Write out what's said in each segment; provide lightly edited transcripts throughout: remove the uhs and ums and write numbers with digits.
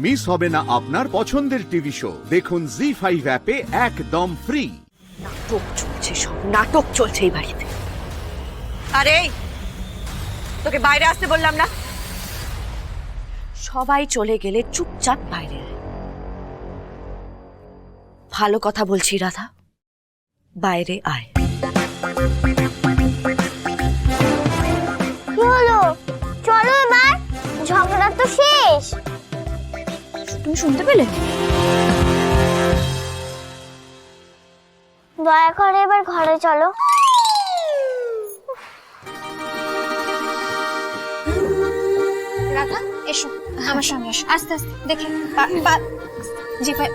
Miss হবে না আপনার পছন্দের টিভি শো। দেখুন জি5 অ্যাপে একদম ফ্রি। নাটক চলছে, সব নাটক চলছে এই বাড়িতে। আরে তোকে বাইরে আসতে বললাম না? সবাই চলে গেলে চুপচাপ বাইরে আয়। ভালো কথা বলছি রাধা, বাইরে আয়। কি হলো? চলো এবার, ঝগড়া তো শেষ। তুমি শুনতে পেলে? দয়া করে এবার ঘরে চলো। রাধা এসো আমার সঙ্গে এসো, আস্তে আস্তে দেখে যে পায়ে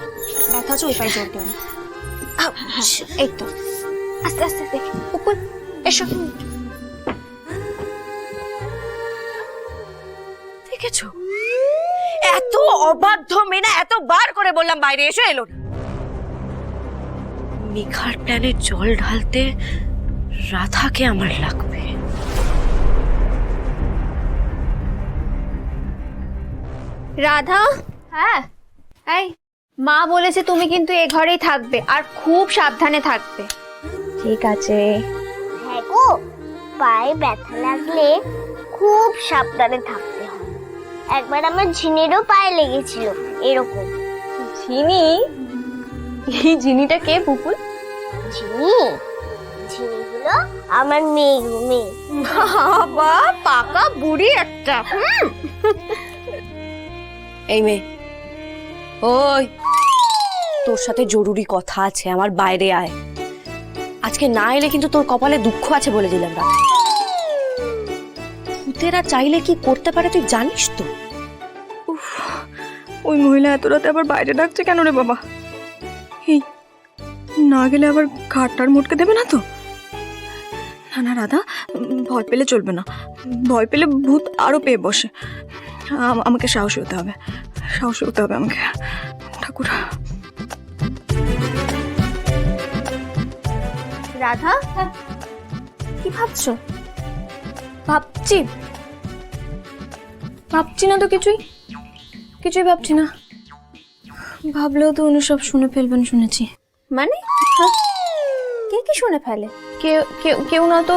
ব্যথা হচ্ছে ওই পায়ে জোর দিও না। এই তো আস্তে আস্তে দেখে উপর এসো। দেখেছো, এত অবাধ্য মেয়ে না, এতবার করে বললাম বাইরে এসে এলো না। নিখার প্ল্যানে জল ঢালতে রাধাকে আমার লাগবে। রাধা, হ্যাঁ এই মা বলেছে তুমি কিন্তু এ ঘরেই থাকবে আর খুব সাবধানে থাকবে। ঠিক আছে। হ্যাঁ গো, পায়ে ব্যথা লাগলে খুব সাবধানে থাকতে হয়। একবার আমার ঝিনেরও পায়ে লেগেছিল এরকম। ঝিনি? এই ঝিনিটা কে পুপুল? ঝিনি? ঝিনি হলো আমার মেয়ে। বাবা পাকা বুড়ি একটা। এই মেয়ে, ওই তোর সাথে জরুরি কথা আছে, আমার বাইরে আয়। আজকে না এলে কিন্তু তোর কপালে দুঃখ আছে বলে দিলাম। রাধা, ভূতেরা চাইলে কি করতে পারে তুই জানিস তো? ওই মহিলা এত রাতে আবার বাইরে ডাকছে কেন রে বাবা? এই না গেলে আবার ঘাটটার মোটকে দেবে না তো? না না রাধা, ভয় পেলে চলবে না। ভয় পেলে ভূত আরো পেয়ে বসে। আমাকে সাহসী হতে হবে, সাহসী হতে হবে আমাকে। ঠাকুর, রাধা কি ভাবছো? ভাবছি না তো, কিছুই ভাবছি না। ভাবলেও তো উনি সব শুনে ফেলবেন শুনেছি। মানে কে কি শুনে ফেলে? কেউ না তো।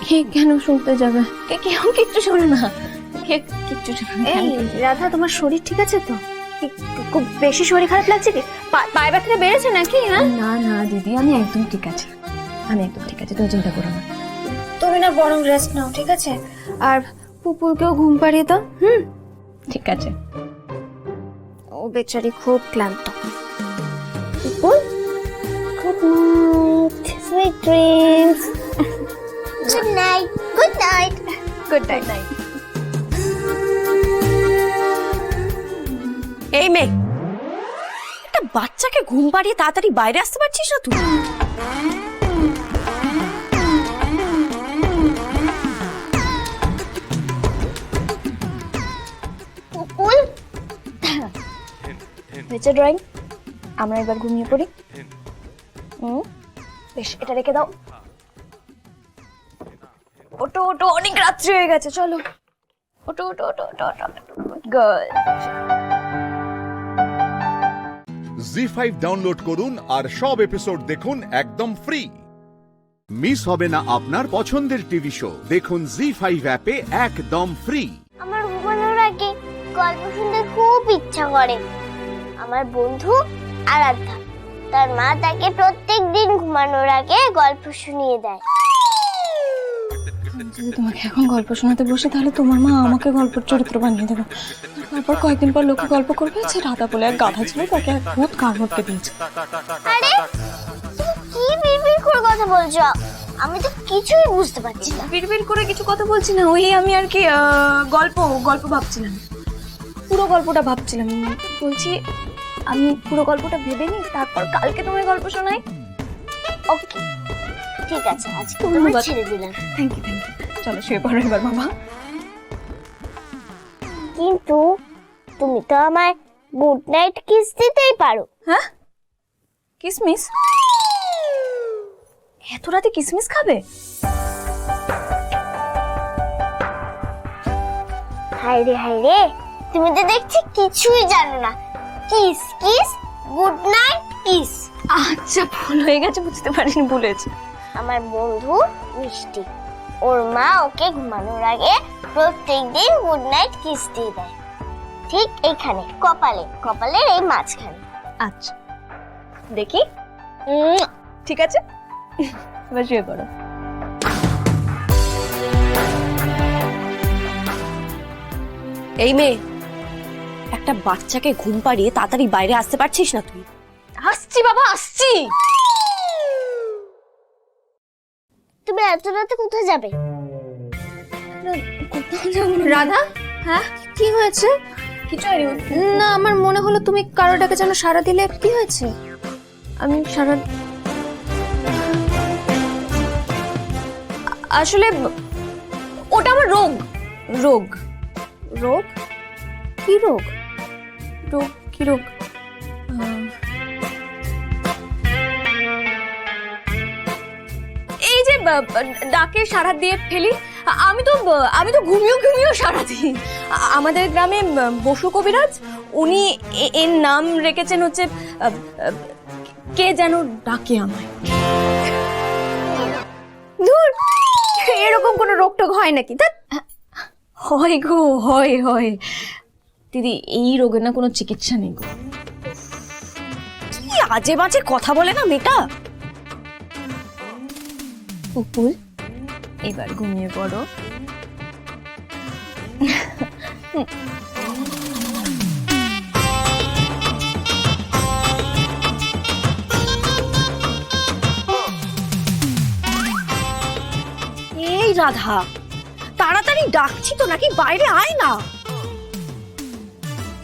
কে কেন শুনতে যাবে? কেউ কিচ্ছু শোনে না। কিচ্ছু শোনে না। এই রাধা, তোমার শরীর ঠিক আছে তো? খুব বেশি শরীর খারাপ লাগছে কি? পায়ে ব্যথাটা বেড়েছে নাকি? হ্যাঁ না না দিদি, আমি একদম ঠিক আছি, তুমি চিন্তা করো না। তুমি না বরং রেস্ট নাও, ঠিক আছে? আর পুপুলকেও ঘুম পাড়িয়ে দাও। ঠিক আছে। ও বেচারি খুব ক্লান্ত। Pupul, good night, sweet dreams. Good night, good night, good night. এই মেয়ে, একটা বাচ্চাকে ঘুম পাড়িয়ে তাড়াতাড়ি বাইরে আসতে পারছিস না তুই? পুপুল। হয়েছে ড্রয়িং, আমরা এবার ঘুমিয়ে পড়ি। বেশ, এটা রেখে দাও। ওটো ওটো, অনেক রাত্রি হয়ে গেছে, চলো। ওটো ওটো ওটো ওটো গুড। জি5 ডাউনলোড করুন আর সব এপিসোড দেখুন একদম ফ্রি। মিস হবে না আপনার পছন্দের টিভি শো। দেখুন জি5 অ্যাপে একদম ফ্রি। আমার ঘুমানোর আগে গল্প শুনতে খুব ইচ্ছা করে। আমার বন্ধু আরাধ্যা, তার মা তাকে প্রত্যেকদিন ঘুমানোর আগে গল্প শুনিয়ে দেয়। যদি তোমাকে এখন গল্প শোনাতে বসে, তাহলে তোমার মা আমাকে গল্পের চরিত্র বানিয়ে দেবে। তারপর কয়েকদিন পর লোকে গল্প করবে যে রাধা বলে এক গাধা ছিল, তাকে এক ভূত কার মটকে দিয়েছে। আরে তুমি কি বিড়বিড় করে কথা বলছো? আমি তো কিছুই বুঝতে পারছি না। বিড়বিড় করে কিছু কথা বলছি না, ওই আমি আর কি গল্প ভাবছিলাম। পুরো গল্পটা ভাবছিলাম। বলছি আমি পুরো গল্পটা ভেবে নিই, তারপর কালকে তোমায় গল্প শোনাই। ওকে, ঠিক আছে, আজকে তোমায় ছেড়ে দিলাম। Thank you. চলো শুয়ে পড়ো এবার বাবা। কিন্তু তুমি তো আমায় গুড নাইট কিস দিতেই পারো। হ্যাঁ, কিসমিস? এত রাতে কিসমিস খাবে? হায়রে হায়রে, তুমি তো দেখছি কিছুই জানো না। Kiss kiss, good night kiss. আচ্ছা ভুল হয়ে গেছে, বুঝতে পারিনি, ভুলেছি। আমার বন্ধু মিষ্টি, ওর মা ওকে ঘুমানোর আগে প্রত্যেকদিন গুড নাইট কিস দিয়ে দেয়, ঠিক এইখানে কপালে, কপালের এই মাঝখানে। আচ্ছা দেখি। ঠিক আছে, এবার শুয়ে পড়ো। এই মেয়ে, একটা বাচ্চাকে ঘুম পাড়িয়ে তাড়াতাড়ি বাইরে আসতে পারছিস না তুই? আসছি বাবা, আসছি। তুমি এত রাতে কোথায় যাবে? রাধা, হ্যাঁ কি হয়েছে? কিছু না, আমার মনে হলো তুমি কারো ডাকে যেন সাড়া দিলে। কি হয়েছে? আমি সাড়া আসলে ওটা আমার রোগ। রোগ? রোগ? কি রোগ? রোগ কি রোগ? এই যে ডাকে সাড়া দিয়ে ফেলি, আমি তো ঘুমিয়েও সাড়া দিই। আমাদের গ্রামে বসু কবিরাজ, উনি এর নাম রেখেছেন হচ্ছে কে যেন ডাকে আমায়। ধুর, এরকম কোনো রোগ টোগ হয় নাকি? হয় গো, হয় হয় দিদি, এই রোগের না কোনো চিকিৎসা নেই গো। কি আজে বাজে কথা বলে না মেয়েটা। উপুল, এবার ঘুমিয়ে পড়ো। এই রাধা, তাড়াতাড়ি ডাকছি তো, নাকি বাইরে আয় না।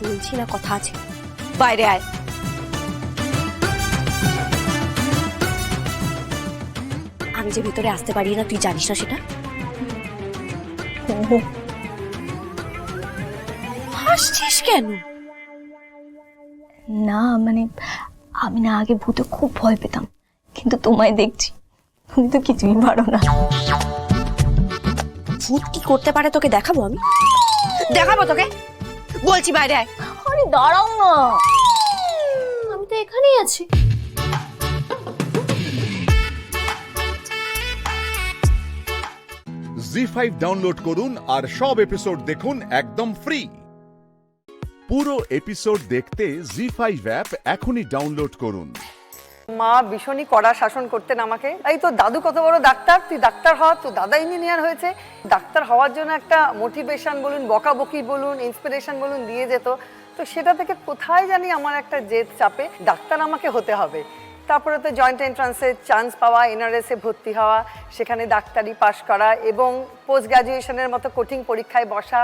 বলছি না কথা আছে, বাইরে আয়। আমি যে ভিতরে আসতে পারি না, তুই জানিস না সেটা? হাসছিস কেন? না মানে আমি না আগে ভূতে খুব ভয় পেতাম, কিন্তু তোমায় দেখছি তুমি তো কিছুই পারো না। ভূত কি করতে পারে তোকে দেখাবো আমি, দেখাবো তোকে। বলছি বাইরে আয়। আরে দাঁড়াও না, আমি তো এখানেই আছি। জি5 ডাউনলোড করুন আর সব এপিসোড দেখুন একদম ফ্রি। পুরো এপিসোড দেখতে জি5 অ্যাপ এখনই ডাউনলোড করুন। মা ভীষণই কড়া শাসন করতেন আমাকে। এই তো দাদু কত বড় ডাক্তার, তুই ডাক্তার হ, তো দাদা ইঞ্জিনিয়ার হয়েছে। ডাক্তার হওয়ার জন্য একটা মোটিভেশন বলুন, বকাবকি বলুন, ইন্সপিরেশন বলুন দিয়ে যেত। তো সেটা থেকে কোথায় জানি আমার একটা জেদ চাপে ডাক্তার আমাকে হতে হবে। তারপরে তো জয়েন্ট এন্ট্রান্সে চান্স পাওয়া, এনআরএসে ভর্তি হওয়া, সেখানে ডাক্তারি পাশ করা এবং পোস্ট গ্র্যাজুয়েশনের মতো কঠিন পরীক্ষায় বসা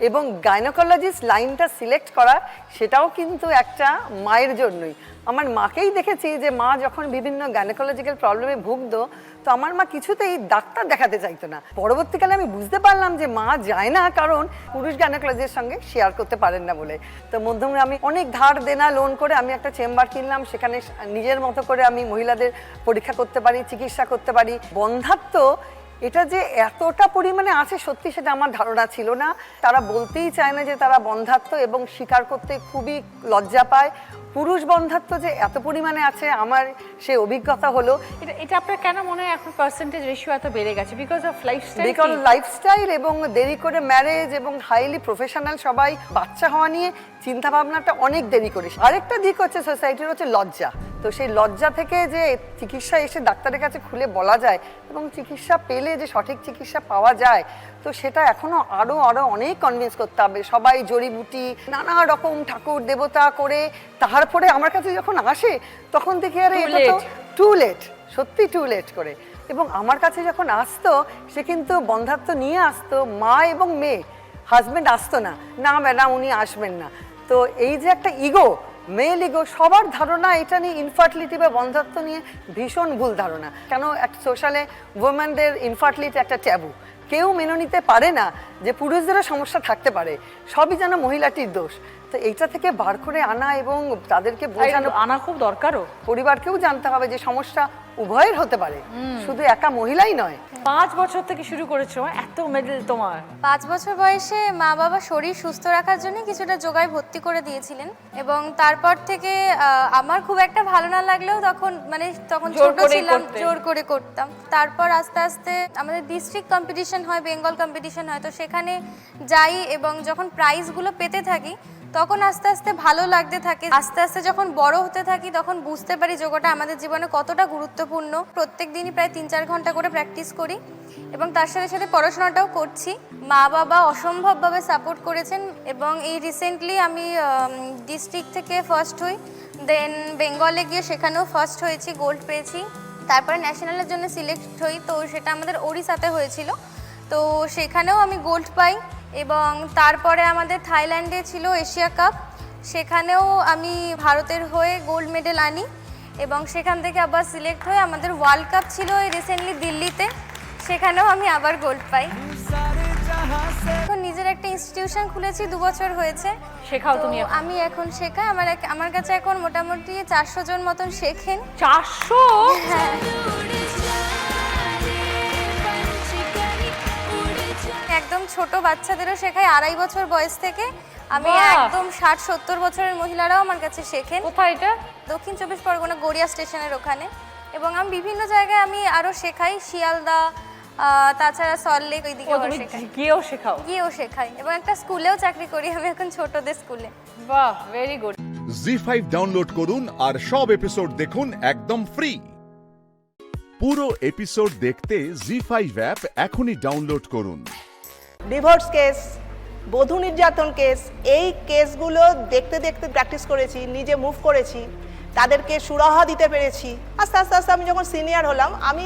এবং গাইনোকোলজিস্ট লাইনটা সিলেক্ট করা, সেটাও কিন্তু একটা মায়ের জন্যই। আমার মাকেই দেখেছি যে মা যখন বিভিন্ন গাইনোকোলজিক্যাল প্রবলেমে ভুগতো, তো আমার মা কিছুতেই ডাক্তার দেখাতে চাইতো না। পরবর্তীকালে আমি বুঝতে পারলাম যে মা যায় না কারণ পুরুষ গাইনোকোলজিস্টের সঙ্গে শেয়ার করতে পারেন না বলে। তো মধ্যমে আমি অনেক ধার দেনা লোন করে আমি একটা চেম্বার কিনলাম, সেখানে নিজের মতো করে আমি মহিলাদের পরীক্ষা করতে পারি, চিকিৎসা করতে পারি। বন্ধ্যাত্ব এটা যে এতটা পরিমাণে আছে সত্যি সেটা আমার ধারণা ছিল না। তারা বলতেই চায় না যে তারা বন্ধ্যাত্ব, এবং স্বীকার করতে খুবই লজ্জা পায়। পুরুষ বন্ধ্যাত্ব যে এত পরিমাণে আছে আমার সে অভিজ্ঞতা হলো। এটা আপনার কেন মনে হয় এখন পার্সেন্টেজ রেশিও এত বেড়ে গেছে? Because of lifestyle? Because lifestyle এবং দেরি করে ম্যারেজ এবং হাইলি প্রফেশনাল সবাই বাচ্চা হওয়া নিয়ে চিন্তা ভাবনাটা অনেক দেরি করে। আরেকটা দিক হচ্ছে সোসাইটির হচ্ছে লজ্জা। তো সেই লজ্জা থেকে যে চিকিৎসা এসে ডাক্তারের কাছে খুলে বলা যায় এবং চিকিৎসা পেলে যে সঠিক চিকিৎসা পাওয়া যায়, তো সেটা এখনো আরো অনেক কনভিন্স করতে হবে। সবাই জড়িবুটি নানা রকম ঠাকুর দেবতা করে তারপরে আমার কাছে যখন আসে তখন দেখি আরে এটা তো টু লেট, সত্যি টু লেট করে। এবং আমার কাছে যখন আসতো সে কিন্তু বন্ধ্যাত্ব নিয়ে আসতো, মা এবং মেয়ে, হাজবেন্ড আসতো না, না ম্যাডাম উনি আসবেন না। তো এই যে একটা ইগো, মেল ইগো, সবার ধারণা এটা নিয়ে ইনফার্টিলিটি বা বন্ধ্যাত্ব নিয়ে ভীষণ ভুল ধারণা। কেন একটা সোশ্যালে ওমেনদের ইনফার্টিলিটি একটা ট্যাবু, কেউ মেনে নিতে পারে না যে পুরুষদেরও সমস্যা থাকতে পারে, সবই যেন মহিলাটির দোষ। তো এইটা থেকে বার করে আনা এবং তাদেরকে বোঝানো আনা খুব দরকারও। পরিবারকেও জানতে হবে যে সমস্যা উভয়ের হতে পারে, শুধু একা মহিলাই নয়। 5 বছর থেকে শুরু করেছো, এত মেডেল তোমার। 5 বছর বয়সে মা বাবা শরীর সুস্থ রাখার জন্য কিছুটা যোগায় ভর্তি করে দিয়েছিলেন এবং তারপর থেকে আমার খুব একটা ভালো না লাগলেও তখন জোর ছোট করেই ছিলাম, করতে। জোর করে করতাম। তারপর আস্তে আস্তে আমাদের ডিস্ট্রিক্ট কম্পিটিশন হয়, বেঙ্গল কম্পিটিশন হয়, তো সেখানে যাই এবং যখন প্রাইজগুলো পেতে থাকি তখন আস্তে আস্তে ভালো লাগতে থাকে। আস্তে আস্তে যখন বড় হতে থাকি তখন বুঝতে পারি যোগাটা আমাদের জীবনে কতটা গুরুত্বপূর্ণ। প্রত্যেক দিনই প্রায় 3-4 ঘন্টা করে প্র্যাকটিস করি এবং তার সাথে সাথে পড়াশোনাটাও করছি। মা বাবা অসম্ভবভাবে সাপোর্ট করেছেন এবং এই রিসেন্টলি আমি ডিস্ট্রিক্ট থেকে ফার্স্ট হই, দেন বেঙ্গলে গিয়ে সেখানেও ফার্স্ট হয়েছি, গোল্ড পেয়েছি। তারপরে ন্যাশনালের জন্য সিলেক্ট হই, তো সেটা আমাদের ওড়িশাতে হয়েছিল, তো সেখানেও আমি গোল্ড পাই। এবং তারপরে আমাদের থাইল্যান্ডে ছিল এশিয়া কাপ, সেখানেও আমি ভারতের হয়ে গোল্ড মেডেল আনি এবং সেখান থেকে আবার সিলেক্ট হয়ে আমাদের ওয়ার্ল্ড কাপ ছিল রিসেন্টলি দিল্লিতে, সেখানেও আমি আবার গোল্ড পাই। এখন নিজের একটা ইনস্টিটিউশন খুলেছি, 2 বছর হয়েছে। শেখাও তো তুমি এখন? আমি এখন শেখাই, আমার কাছে এখন মোটামুটি 400 জন মতন শেখেন। 400? হ্যাঁ, একদম ছোট বাচ্চাদেরও শেখাই, 2.5 বছর বয়স থেকে। আমি বাহ! একদম 60-70 বছরের মহিলারাও আমার কাছে শেখেন। কোথায় এটা? দক্ষিণ 24 পরগনা গড়িয়া স্টেশনের ওখানে। এবং আমি বিভিন্ন জায়গায় আমি আরও শেখাই, শিয়ালদা, তাছাড়া সল্টলেক, ওই দিকে তুমি শেখাই, গিয়েও শেখাও? গিয়েও শেখাই এবং একটা স্কুলেও চাকরি করি আমি এখন, ছোটদের স্কুলে। বাহ, ভেরি গুড। জি5 ডাউনলোড করুন আর সব এপিসোড দেখুন একদম ফ্রি। পুরো এপিসোড দেখতে জি5 অ্যাপ এখনই ডাউনলোড করুন। ডিভোর্স কেস, বধূ নির্যাতন কেস, এই কেসগুলো দেখতে দেখতে প্র্যাকটিস করেছি, নিজে মুভ করেছি, তাদেরকে সুরাহা দিতে পেরেছি। আস্তে আস্তে আস্তে আমি যখন সিনিয়র হলাম, আমি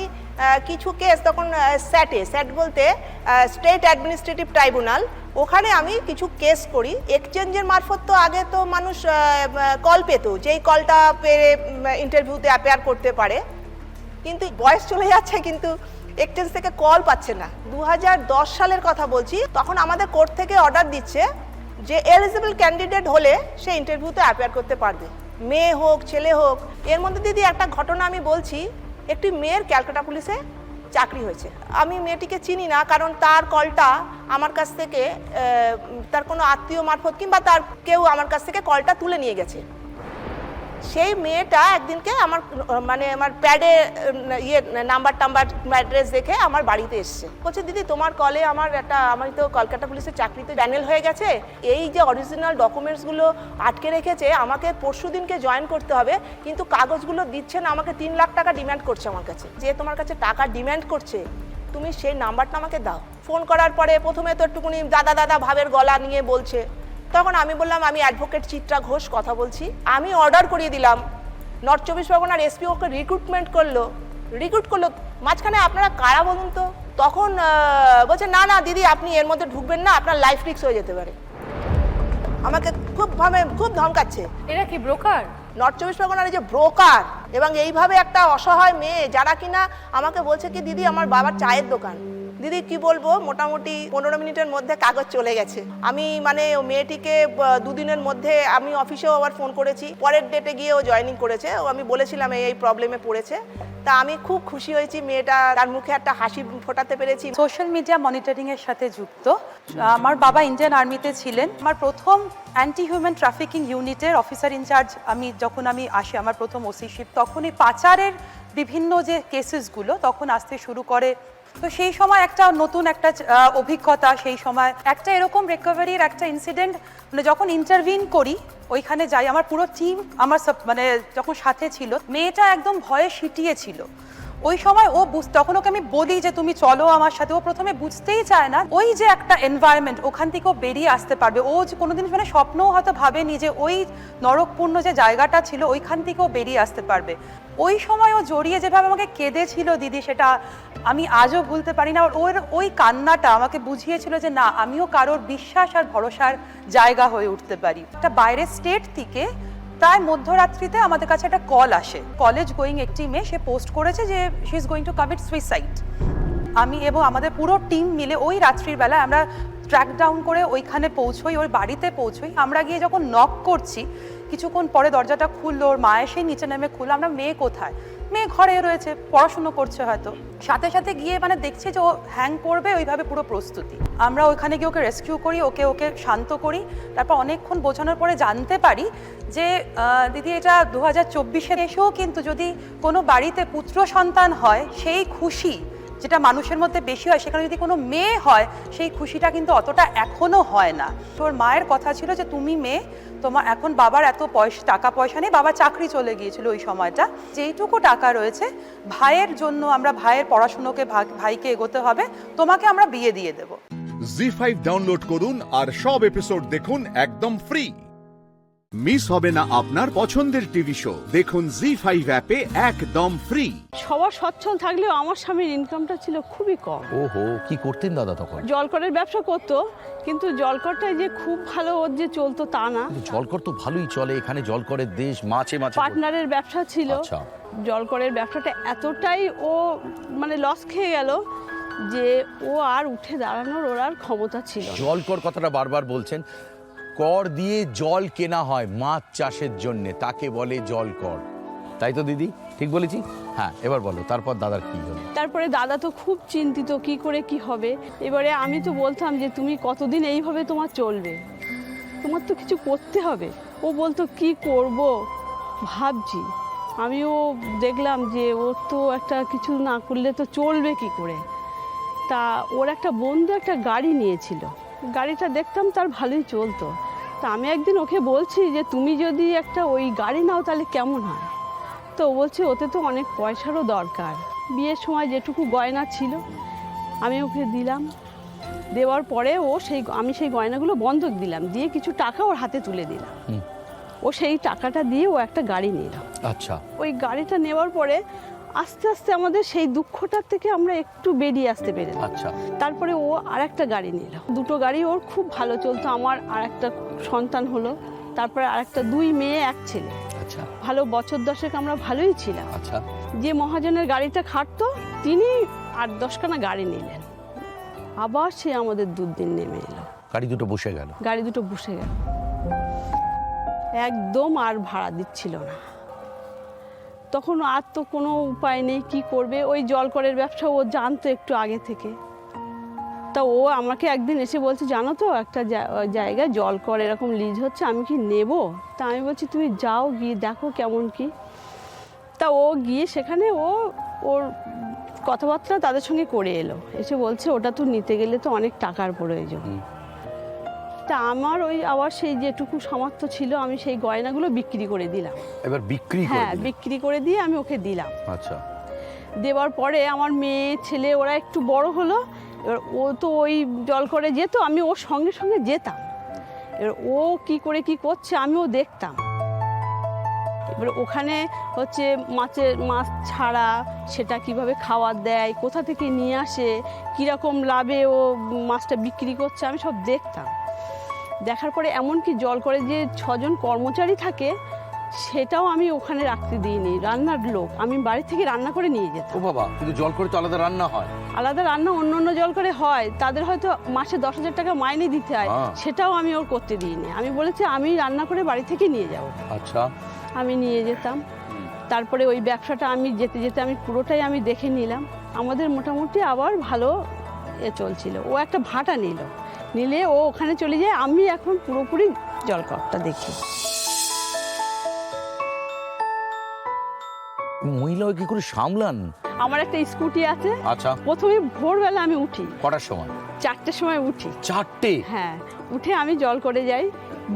কিছু কেস তখন স্যাট বলতে স্টেট অ্যাডমিনিস্ট্রেটিভ ট্রাইব্যুনাল, ওখানে আমি কিছু কেস করি। এক্সচেঞ্জের মারফত তো আগে তো মানুষ কল পেত, যেই কলটা পেয়ে ইন্টারভিউতে অ্যাপিয়ার করতে পারে, কিন্তু বয়স চলে যাচ্ছে কিন্তু এক্সচেঞ্জ থেকে কল পাচ্ছে না। 2010 সালের কথা বলছি, তখন আমাদের কোর্ট থেকে অর্ডার দিচ্ছে যে এলিজিবল ক্যান্ডিডেট হলে সে ইন্টারভিউতে অ্যাপিয়ার করতে পারবে, মেয়ে হোক ছেলে হোক। এর মধ্যে দিদি একটা ঘটনা আমি বলছি, একটি মেয়ের ক্যালকাটা পুলিশে চাকরি হয়েছে। আমি মেয়েটিকে চিনি না, কারণ তার কলটা আমার কাছ থেকে তার কোনো আত্মীয় মারফত কিংবা তার কেউ আমার কাছ থেকে কলটা তুলে নিয়ে গেছে। সেই মেয়েটা একদিনকে আমার প্যাডে নাম্বার অ্যাড্রেস দেখে আমার বাড়িতে এসছে, বলছে দিদি তোমার কলে আমি তো কলকাতা পুলিশের চাকরিতে প্যানেল হয়ে গেছে, এই যে অরিজিনাল ডকুমেন্টসগুলো আটকে রেখেছে, আমাকে পরশুদিনকে জয়েন করতে হবে, কিন্তু কাগজগুলো দিচ্ছে না, আমাকে 3 লাখ টাকা ডিমান্ড করছে আমার কাছে। যে তোমার কাছে টাকা ডিমান্ড করছে, তুমি সেই নাম্বারটা আমাকে দাও। ফোন করার পরে প্রথমে তো একটুকুনি দাদা ভাবের গলা নিয়ে বলছে, তখন আমি বললাম আমি অ্যাডভোকেট চিত্রা ঘোষ কথা বলছি, আমি অর্ডার করিয়ে দিলাম। নর্থ 24 পরগনার এসপি ওকে রিক্রুট করলো, মাঝখানে আপনারা কারা বলুন তো? তখন বলছে না দিদি আপনি এর মধ্যে ঢুকবেন না, আপনার লাইফ রিস্ক হয়ে যেতে পারে। আমাকে খুব ধমকাচ্ছে। এরা কি ব্রোকার? নর্থ 24 পরগনার যে ব্রোকার, এবং এইভাবে একটা অসহায় মেয়ে যারা কিনা আমাকে বলছে কি দিদি আমার বাবার চায়ের দোকান, দিদি কি বলবো, মোটামুটি 15 মিনিটের মধ্যে কাগজ চলে গেছে। আমি মেয়েটিকে 2 দিনের মধ্যে আমি অফিসেও আবার ফোন করেছি, পরের ডেটে গিয়ে ও জয়েনিং করেছে। ও আমি বলেছিলাম এই প্রবলেমে পড়েছে, তা আমি খুব খুশি হয়েছি, মেয়েটা তার মুখে একটা হাসি ফোটাতে পেরেছি। সোশ্যাল মিডিয়া মনিটরিং এর সাথে যুক্ত। আমার বাবা ইন্ডিয়ান আর্মিতে ছিলেন। আমার প্রথম অ্যান্টি হিউম্যান ট্রাফিকিং ইউনিটের অফিসার ইনচার্জ যখন আমি আসি, আমার প্রথম ওসিশিপ, তখন এই পাচারের বিভিন্ন যে কেসেসগুলো তখন আসতে শুরু করে। তো সেই সময় একটা নতুন একটা অভিজ্ঞতা, সেই সময় একটা এরকম রিকভারির একটা ইনসিডেন্ট, যখন ইন্টারভিন করি ওইখানে যাই, আমার পুরো টিম আমার যখন সাথে ছিল, মেয়েটা একদম ভয়ে সিটিয়েছিল। ওই সময় তখন ওকে আমি বলি যে তুমি চলো আমার সাথে, ও প্রথমে বুঝতেই চায় না ওই যে একটা এনভায়রনমেন্ট, ওখান থেকে ও বেরিয়ে আসতে পারবে। ও যে কোনোদিন স্বপ্নও হয়তো ভাবেনি যে ওই নরকপূর্ণ যে জায়গাটা ছিল ওইখান থেকে ও বেরিয়ে আসতে পারবে। ওই সময় ও জড়িয়ে যেভাবে আমাকে কেঁদেছিল দিদি, সেটা আমি আজও ভুলতে পারি না। ওর ওই কান্নাটা আমাকে বুঝিয়েছিল যে না, আমিও কারোর বিশ্বাস আর ভরসার জায়গা হয়ে উঠতে পারি। একটা বাইরের স্টেট থেকে প্রায় মধ্যরাত্রিতে আমাদের কাছে একটা কল আসে, কলেজ গোয়িং একটি মেয়ে, সে পোস্ট করেছে যে she is going to commit suicide. আমি এবং আমাদের পুরো টিম মিলে ওই রাত্রির বেলায় আমরা ট্র্যাক ডাউন করে ওইখানে পৌঁছোই, ওর বাড়িতে পৌঁছোই। আমরা গিয়ে যখন নক করছি, কিছুক্ষণ পরে দরজাটা খুললো, ওর মা এসে নিচে নেমে খুললো, আমরা মেয়ে কোথায়, মেয়ে ঘরে রয়েছে, পড়াশুনো করছে হয়তো। সাথে সাথে গিয়ে মানে দেখছি যে ও হ্যাং করবে, ওইভাবে পুরো প্রস্তুতি। আমরা ওইখানে গিয়ে ওকে রেস্কিউ করি, ওকে শান্ত করি। তারপর অনেকক্ষণ বোঝানোর পরে জানতে পারি যে দিদি এটা 2024-এ এসেও কিন্তু যদি কোনো বাড়িতে পুত্র সন্তান হয় সেই খুশি যেটা মানুষের মধ্যে বেশি হয়, সেখানে যদি কোনো মেয়ে হয় সেই খুশিটা কিন্তু অতটা এখনো হয় না। তোর মায়ের কথা ছিল যে তুমি মেয়ে, তোমার এখন বাবার এত টাকা পয়সা নেই, বাবা চাকরি চলে গিয়েছিল ওই সময়টা, যেইটুকু টাকা রয়েছে ভাইয়ের জন্য, আমরা ভাইয়ের পড়াশুনোকে ভাইকে এগোতে হবে, তোমাকে আমরা বিয়ে দিয়ে দেব। জি5 ডাউনলোড করুন আর সব এপিসোড দেখুন একদম ফ্রি। মিস হবে না আপনার পছন্দের টিভি শো, দেখুন জি5 অ্যাপে একদম ফ্রি। সবার সচ্ছল থাকলেও আমার স্বামীর ইনকামটা ছিল খুবই কম। ওহো, কি করতেন দাদা তখন? জলকরের ব্যবসা করতো, কিন্তু জলকরটাই যে খুব ভালো ওর যে চলতো তা না। জলকর তো ভালোই চলে, এখানে জলকরের দেশ, মাছে মাছে। পার্টনারের ব্যবসা ছিল। আচ্ছা। জলকরের ব্যবসাটা এতটাই ও মানে লস খেয়ে গেল যে ও আর উঠে দাঁড়ানোর ওর আর ক্ষমতা ছিল না। জলকর কথাটা বারবার বলছেন, কর দিয়ে জল কেনা হয় মাছ চাষের জন্য, তাকে বলে জলকর, তাই তো দিদি? ঠিক বলেছি? হ্যাঁ, এবার বলো তারপর দাদার কি হলো? তারপরে দাদা তো খুব চিন্তিত কি করে কি হবে। এবারে আমি তো বলতাম যে তুমি কতদিন এইভাবে তোমার চলবে, তোমার তো কিছু করতে হবে। ও বলতো কি করব ভাবছি। আমিও দেখলাম যে ওর তো একটা কিছু না করলে তো চলবে কি করে। তা ওর একটা বন্ধু একটা গাড়ি নিয়েছিল, গাড়িটা দেখতাম তার ভালোই চলতো। তা আমি একদিন ওকে বলছি যে তুমি যদি একটা ওই গাড়ি নাও তাহলে কেমন হয়। তো ও বলছে ওতে তো অনেক পয়সারও দরকার। বিয়ের সময় যেটুকু গয়না ছিল আমি ওকে দিলাম, দেওয়ার পরে আমি সেই গয়নাগুলো বন্ধক দিলাম, দিয়ে কিছু টাকা ওর হাতে তুলে দিলাম। ও সেই টাকাটা দিয়ে ও একটা গাড়ি নিল। আচ্ছা। ওই গাড়িটা নেওয়ার পরে আস্তে আস্তে আমাদের সেই দুঃখটার থেকে আমরা একটু বেরিয়ে আসতে পেরেছি। আচ্ছা। তারপরে ও আরেকটা গাড়ি নিল, দুটো গাড়ি ওর খুব ভালো চলতো। আমার আরেকটা সন্তান হলো, তারপরে আরেকটা, 2 মেয়ে 1 ছেলে। আচ্ছা। ভালো বছর 10 আমরা ভালোই ছিলাম। আচ্ছা। যে মহাজনের গাড়িটা খাটতো তিনি 8-10খানা গাড়ি নিলেন, আবার সে আমাদের দুদিন নেমে এলো, গাড়ি দুটো বসে গেল। গাড়ি দুটো বসে গেল, একদম আর ভাড়া দিচ্ছিল না। তখন আর তো কোনো উপায় নেই, কি করবে। ওই জলকরের ব্যবসা ও জানতো একটু আগে থেকে। তা ও আমাকে একদিন এসে বলছে, জানো তো একটা জায়গায় জলকর এরকম লিজ হচ্ছে, আমি কি নেব? তা আমি বলছি তুমি যাও, গিয়ে দেখো কেমন কি। তা ও গিয়ে সেখানে ওর কথাবার্তা তাদের সঙ্গে করে এলো, এসে বলছে ওটা তো নিতে গেলে তো অনেক টাকার প্রয়োজন। তা আমার ওই আবার সেই যেটুকু সামর্থ্য ছিল আমি সেই গয়নাগুলো বিক্রি করে দিলাম। এবার বিক্রি? হ্যাঁ, বিক্রি করে দিয়ে আমি ওকে দিলাম। আচ্ছা। দেওয়ার পরে আমার মেয়ে ছেলে ওরা একটু বড় হলো, এবার ও তো ওই জলকরে যেত, আমি ওর সঙ্গে সঙ্গে যেতাম। এবার ও কি করে কি করছে আমিও দেখতাম। এবার ওখানে হচ্ছে মাছ ছাড়া সেটা কিভাবে খাবার দেয়, কোথা থেকে নিয়ে আসে, কীরকম লাভে ও মাছটা বিক্রি করছে, আমি সব দেখতাম। দেখার পরে এমনকি জলকরে যে 6 জন কর্মচারী থাকে সেটাও আমি ওখানে রাখতে দিইনি, রান্নার লোক আমি বাড়ি থেকে রান্না করে নিয়ে যেতাম। ও বাবা, কিন্তু জলকরে তো আলাদা রান্না হয়। আলাদা রান্না অন্য জলকরে হয়, তাদের হয়তো মাসে 10,000 টাকা মাইনে দিতে হয়, সেটাও আমি ওর করতে দিইনি। আমি বলেছি আমি রান্না করে বাড়ি থেকে নিয়ে যাব। আচ্ছা। আমি নিয়ে যেতাম। তারপরে ওই ব্যবসাটা আমি যেতে যেতে আমি পুরোটাই আমি দেখে নিলাম। আমাদের মোটামুটি আবার ভালো চলছিল। ও একটা ভাটা নিলে ও ওখানে চলে যায়, আমি এখন পুরোপুরি জলকরটা দেখি। মহিলা কি করে সামলান? আমার একটা স্কুটি আছে। আচ্ছা। প্রথমে ভোরবেলা আমি উঠি। কটার সময়? 4টের সময় উঠি। 4টে? হ্যাঁ, উঠে আমি জল করে যাই,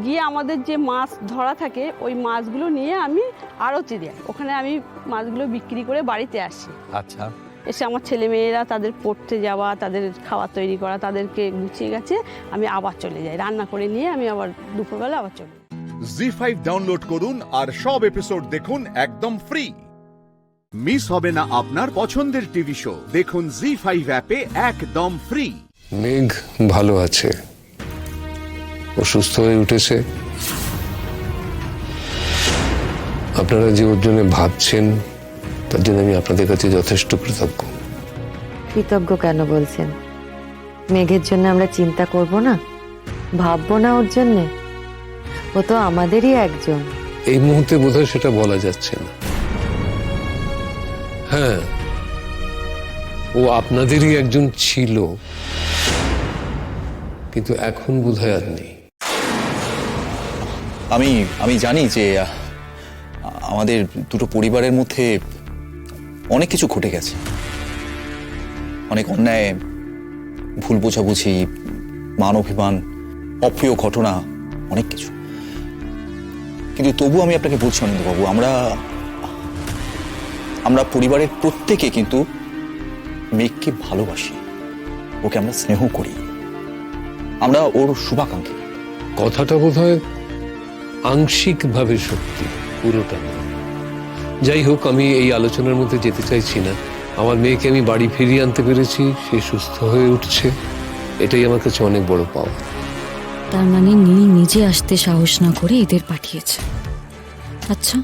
গিয়ে আমাদের যে মাছ ধরা থাকে ওই মাছগুলো নিয়ে আমি আড়তে যাই, ওখানে আমি মাছগুলো বিক্রি করে বাড়িতে আসি। আচ্ছা। এসে আমার ছেলেমেয়েরা তাদের পড়তে যাওয়া, তাদের খাবার তৈরি করা, তাদেরকে গুছিয়ে গেছে আমি আবার চলে যাই, রান্না করে নিয়ে আমি আবার দুপুরবেলা আবার চলে যাই। জি5 ডাউনলোড করুন আর সব এপিসোড দেখুন একদম ফ্রি। মিস হবে না আপনার পছন্দের টিভি শো, দেখুন জি5 অ্যাপে একদম ফ্রি। মেঘ ভালো আছে, ও সুস্থ হয়ে উঠেছে। আপনারা যে ওর জন্য ভাবছেন তার জন্য আমি আপনাদের কাছে যথেষ্ট কৃতজ্ঞ। কৃতজ্ঞ কেন বলছেন? মেঘের জন্য আমরা চিন্তা করব না, ভাববো না ওর জন্যে? ও তো আমাদেরই একজন। এই মুহূর্তে বোধহয় সেটা বলা যাচ্ছে না। হ্যাঁ, ও আপনাদেরই একজন ছিল, কিন্তু এখন বোধহয় আর নেই। আমি জানি যে আমাদের দুটো পরিবারের মধ্যে অনেক কিছু ঘটে গেছে, অনেক অন্যায়, ভুল বোঝাবুঝি, মান অভিমান, অপ্রিয় ঘটনা, অনেক কিছু। কিন্তু তবু আমি আপনাকে বলছি অনিন্দ্যবাবু, আমরা পরিবারের প্রত্যেকে কিন্তু মেঘকে ভালোবাসি, ওকে আমরা স্নেহ করি, আমরা ওর শুভাকাঙ্ক্ষী। কথাটা বোধহয় আংশিকভাবে সত্যি, পুরোটা না। যাই হোক, আমি এই আলোচনার মধ্যে যেতে চাইছি না। আমার মেয়েকে আমি বাড়ি ফিরিয়ে আনতে পেরেছি, সে সুস্থ হয়ে উঠছে, এটাই আমার কাছে অনেক বড় পাওয়া। তার মানে নীল নিজে আসতে সাহস না করে এদের পাঠিয়েছে। আচ্ছা,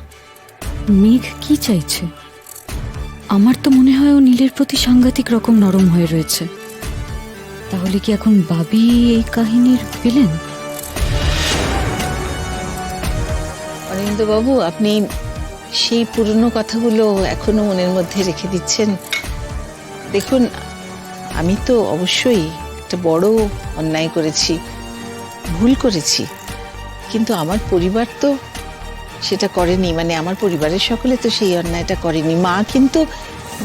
মেঘ কি চাইছে? আমার তো মনে হয় ও নীলের প্রতি সাংঘাতিক রকম নরম হয়ে রয়েছে। তাহলে কি এখন বাবি এই কাহিনীর ভিলেন? অনিন্দ্যবাবু, আপনি সেই পুরনো কথাগুলো এখনো মনের মধ্যে রেখে দিচ্ছেন। দেখুন, আমি তো অবশ্যই একটা বড় অন্যায় করেছি, ভুল করেছি, কিন্তু আমার পরিবার তো সেটা করেনি। মানে আমার পরিবারের সকলে তো সেই অন্যায়টা করেনি। মা কিন্তু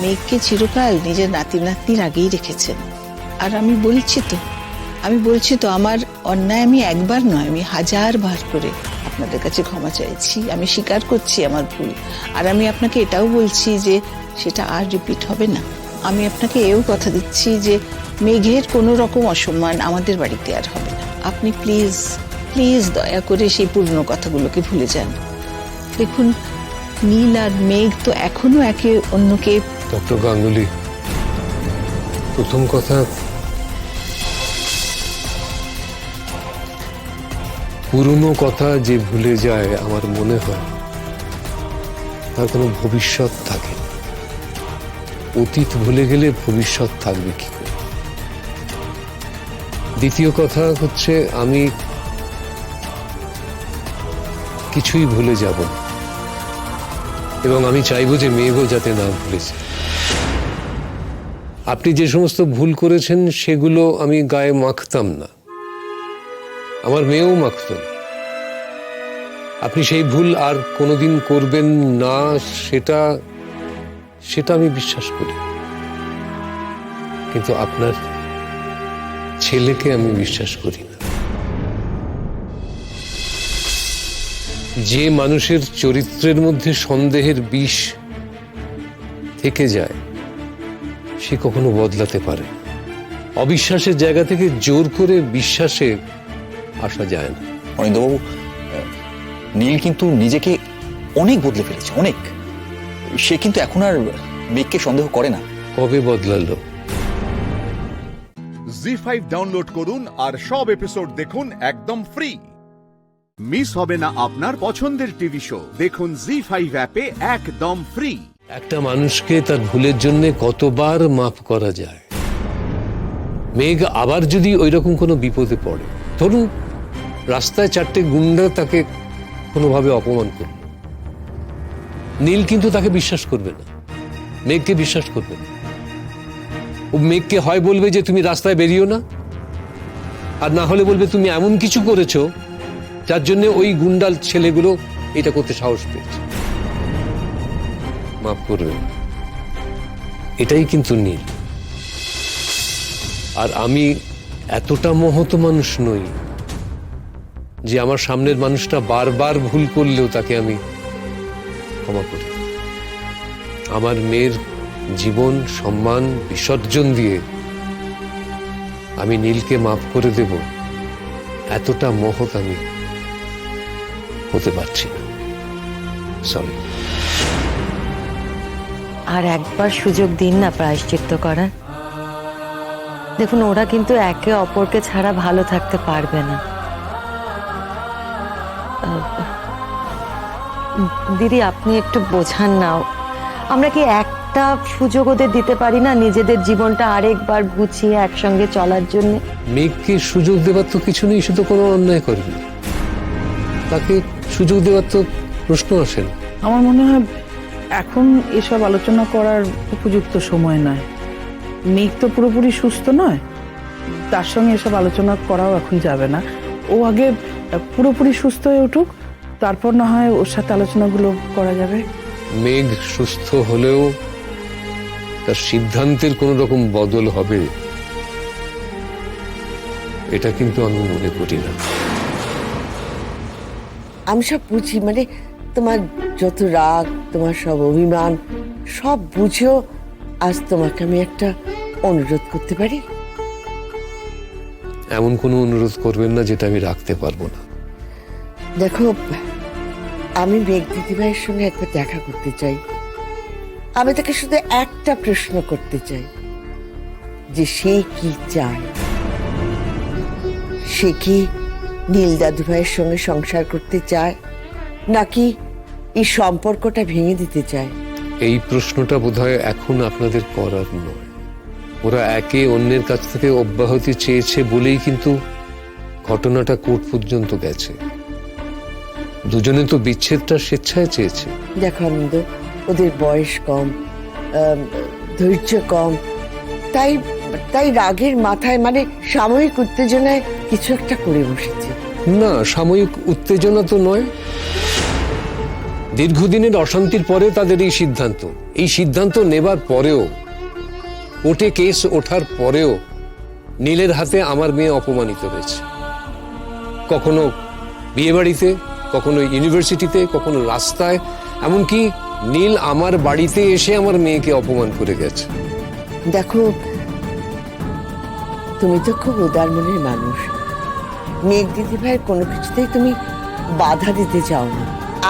মেঘকে চিরকাল নিজের নাতি নাতনির আগেই রেখেছেন। আর আমি বলছি তো আমার অন্যায় আমি একবার নয়, আমি 1000 বার করে আপনাদের কাছে ক্ষমা চাইছি। আমি স্বীকার করছি আমার ভুল। আর আমি আপনাকে এটাও বলছি যে সেটা আর রিপিট হবে না। আমি আপনাকে এও কথা দিচ্ছি যে মেঘের কোনো রকম অসম্মান আমাদের বাড়িতে আর হবে না। আপনি প্লিজ প্লিজ দয়া করে সেই পুরনো কথাগুলোকে ভুলে যান। দেখুন, নীল আর মেঘ তো এখনো একে অন্যকে। ডক্টর গাঙ্গুলি, প্রথম কথা, পুরনো কথা যে ভুলে যায় আমার মনে হয় তার কোনো ভবিষ্যৎ থাকে না। অতীত ভুলে গেলে ভবিষ্যৎ থাকবে কি করে? দ্বিতীয় কথা হচ্ছে, আমি কিছুই ভুলে যাব না, এবং আমি চাইবো যে মেয়েও যাতে না ভুলে যায়। আপনি যে সমস্ত ভুল করেছেন সেগুলো আমি গায়ে মাখতাম না, আমার মেয়েও মাখত না। আপনি সেই ভুল আর কোনোদিন করবেন না, সেটা আমি বিশ্বাস করি। কিন্তু আপনার ছেলেকে আমি বিশ্বাস করি না। যে মানুষের চরিত্রের মধ্যে সন্দেহের বিষ থেকে যায় সে কখনো বদলাতে পারে না। অবিশ্বাসের জায়গা থেকে জোর করে বিশ্বাসে আসা যায় না। অনিন্দ্যবাবু, নীল কিন্তু নিজেকে অনেক বদলে ফেলেছে, অনেক। সে কিন্তু এখন আর মেঘকে সন্দেহ করে না। কবে বদলালো? জি5 ডাউনলোড করুন আর সব এপিসোড দেখুন একদম ফ্রি। মিস হবে না আপনার পছন্দের টিভি শো। দেখুন জি5 অ্যাপে একদম ফ্রি। একটা মানুষকে তার ভুলের জন্য কতবার মাফ করা যায়? মেঘ আবার যদি ওইরকম কোনো বিপদে পড়ে, ধরুন রাস্তায় 4টে গুন্ডা তাকে কোনোভাবে অপমান করল, নীল কিন্তু তাকে বিশ্বাস করবে না, মেঘকে বিশ্বাস করবে না। ও মেঘকে হয় বলবে যে তুমি রাস্তায় বেরিও না, আর না হলে বলবে তুমি এমন কিছু করেছো যার জন্য ওই গুন্ডাল ছেলেগুলো এটা করতে সাহস পেয়েছে। মাফ করবে, এটাই কিন্তু নীল। আর আমি এতটা মহৎ মানুষ নই যে আমার সামনের মানুষটা বারবার ভুল করলেও তাকে আমি ক্ষমা করি। আমার মেয়ের জীবন সম্মান বিসর্জন দিয়ে আমি নীলকে মাফ করে দেব, এতটা মহৎ আমি হতে পারছি না। সরি। আর একবার সুযোগ দিন না প্রায়শ্চিত্ত করার। দেখুন, ওরা কিন্তু একে অপরকে ছাড়া ভালো থাকতে পারবে না। দিদি, আপনি একটু বোঝান না। আমরা কি একটা সুযোগ ওদের দিতে পারি না নিজেদের জীবনটা আরেকবার গুছিয়ে একসঙ্গে চলার জন্য? মেঘকে সুযোগ দেওয়ার তো কিছু নেই, সে তো কোনো অন্যায় করেনি। তাকে সুযোগ দেওয়ার তো প্রশ্ন আসে না। আমার মনে হয় এখন এসব আলোচনা করার উপযুক্ত সময় নয়। মেঘ তো পুরোপুরি সুস্থ নয়, তার সঙ্গে এসব আলোচনা করাও এখন যাবে না। ও আগে পুরোপুরি সুস্থ হয়ে উঠুক, তারপর না হয় ওর সাথে আলোচনাগুলো করা যাবে। মেঘ সুস্থ হলেও তার সিদ্ধান্তের কোন রকম বদল হবে এটা কিন্তু আমি মনে করি না। আমি সব বুঝি, মানে তোমার যত রাগ, তোমার সব অভিমান সব বুঝেও আজ তোমাকে আমি একটা অনুরোধ করতে পারি? এমন কোনো অনুরোধ করবেন না যেটা আমি রাখতে পারবো না। দেখো, আমি মেঘ দিদিভাইয়ের সঙ্গে একবার দেখা করতে চাই। আমি তাকে শুধু একটা প্রশ্ন করতে চাই যে সে কি চায়। সে কি নীল দাদু ভাইয়ের সঙ্গে সংসার করতে চায়, নাকি এই সম্পর্কটা ভেঙে দিতে চায়? এই প্রশ্নটা বোধহয় এখন আপনাদের করার নয়। ওরা একে অন্যের কাছ থেকে অব্যাহতি চেয়েছে বলেই কিন্তু ঘটনাটা কোর্ট পর্যন্ত গেছে। দুজনে তো বিচ্ছেদটা স্বেচ্ছায় চেয়েছে। দেখো আনন্দ, ওদের বয়স কম, ধৈর্য কম, তাই তাই রাগের মাথায়, মানে সাময়িক উত্তেজনায় কিছু একটা করে বসেছে। না, সাময়িক উত্তেজনা তো নয়। দীর্ঘদিনের অশান্তির পরে তাদের এই সিদ্ধান্ত নেবার পরেও, কোর্টে কেস ওঠার পরেও নীলের হাতে আমার মেয়ে অপমানিত হয়েছে। কখনো বিয়ে বাড়িতে, কখনো ইউনিভার্সিটিতে, কখনো রাস্তায়, এমনকি নীল আমার বাড়িতে এসে আমার মেয়েকে অপমান করে গেছে। দেখো, তুমি তো খুব উদার মনের মানুষ। মেঘ দিদি ভাইয়ের কোনো কিছুতেই তুমি বাধা দিতে চাও না।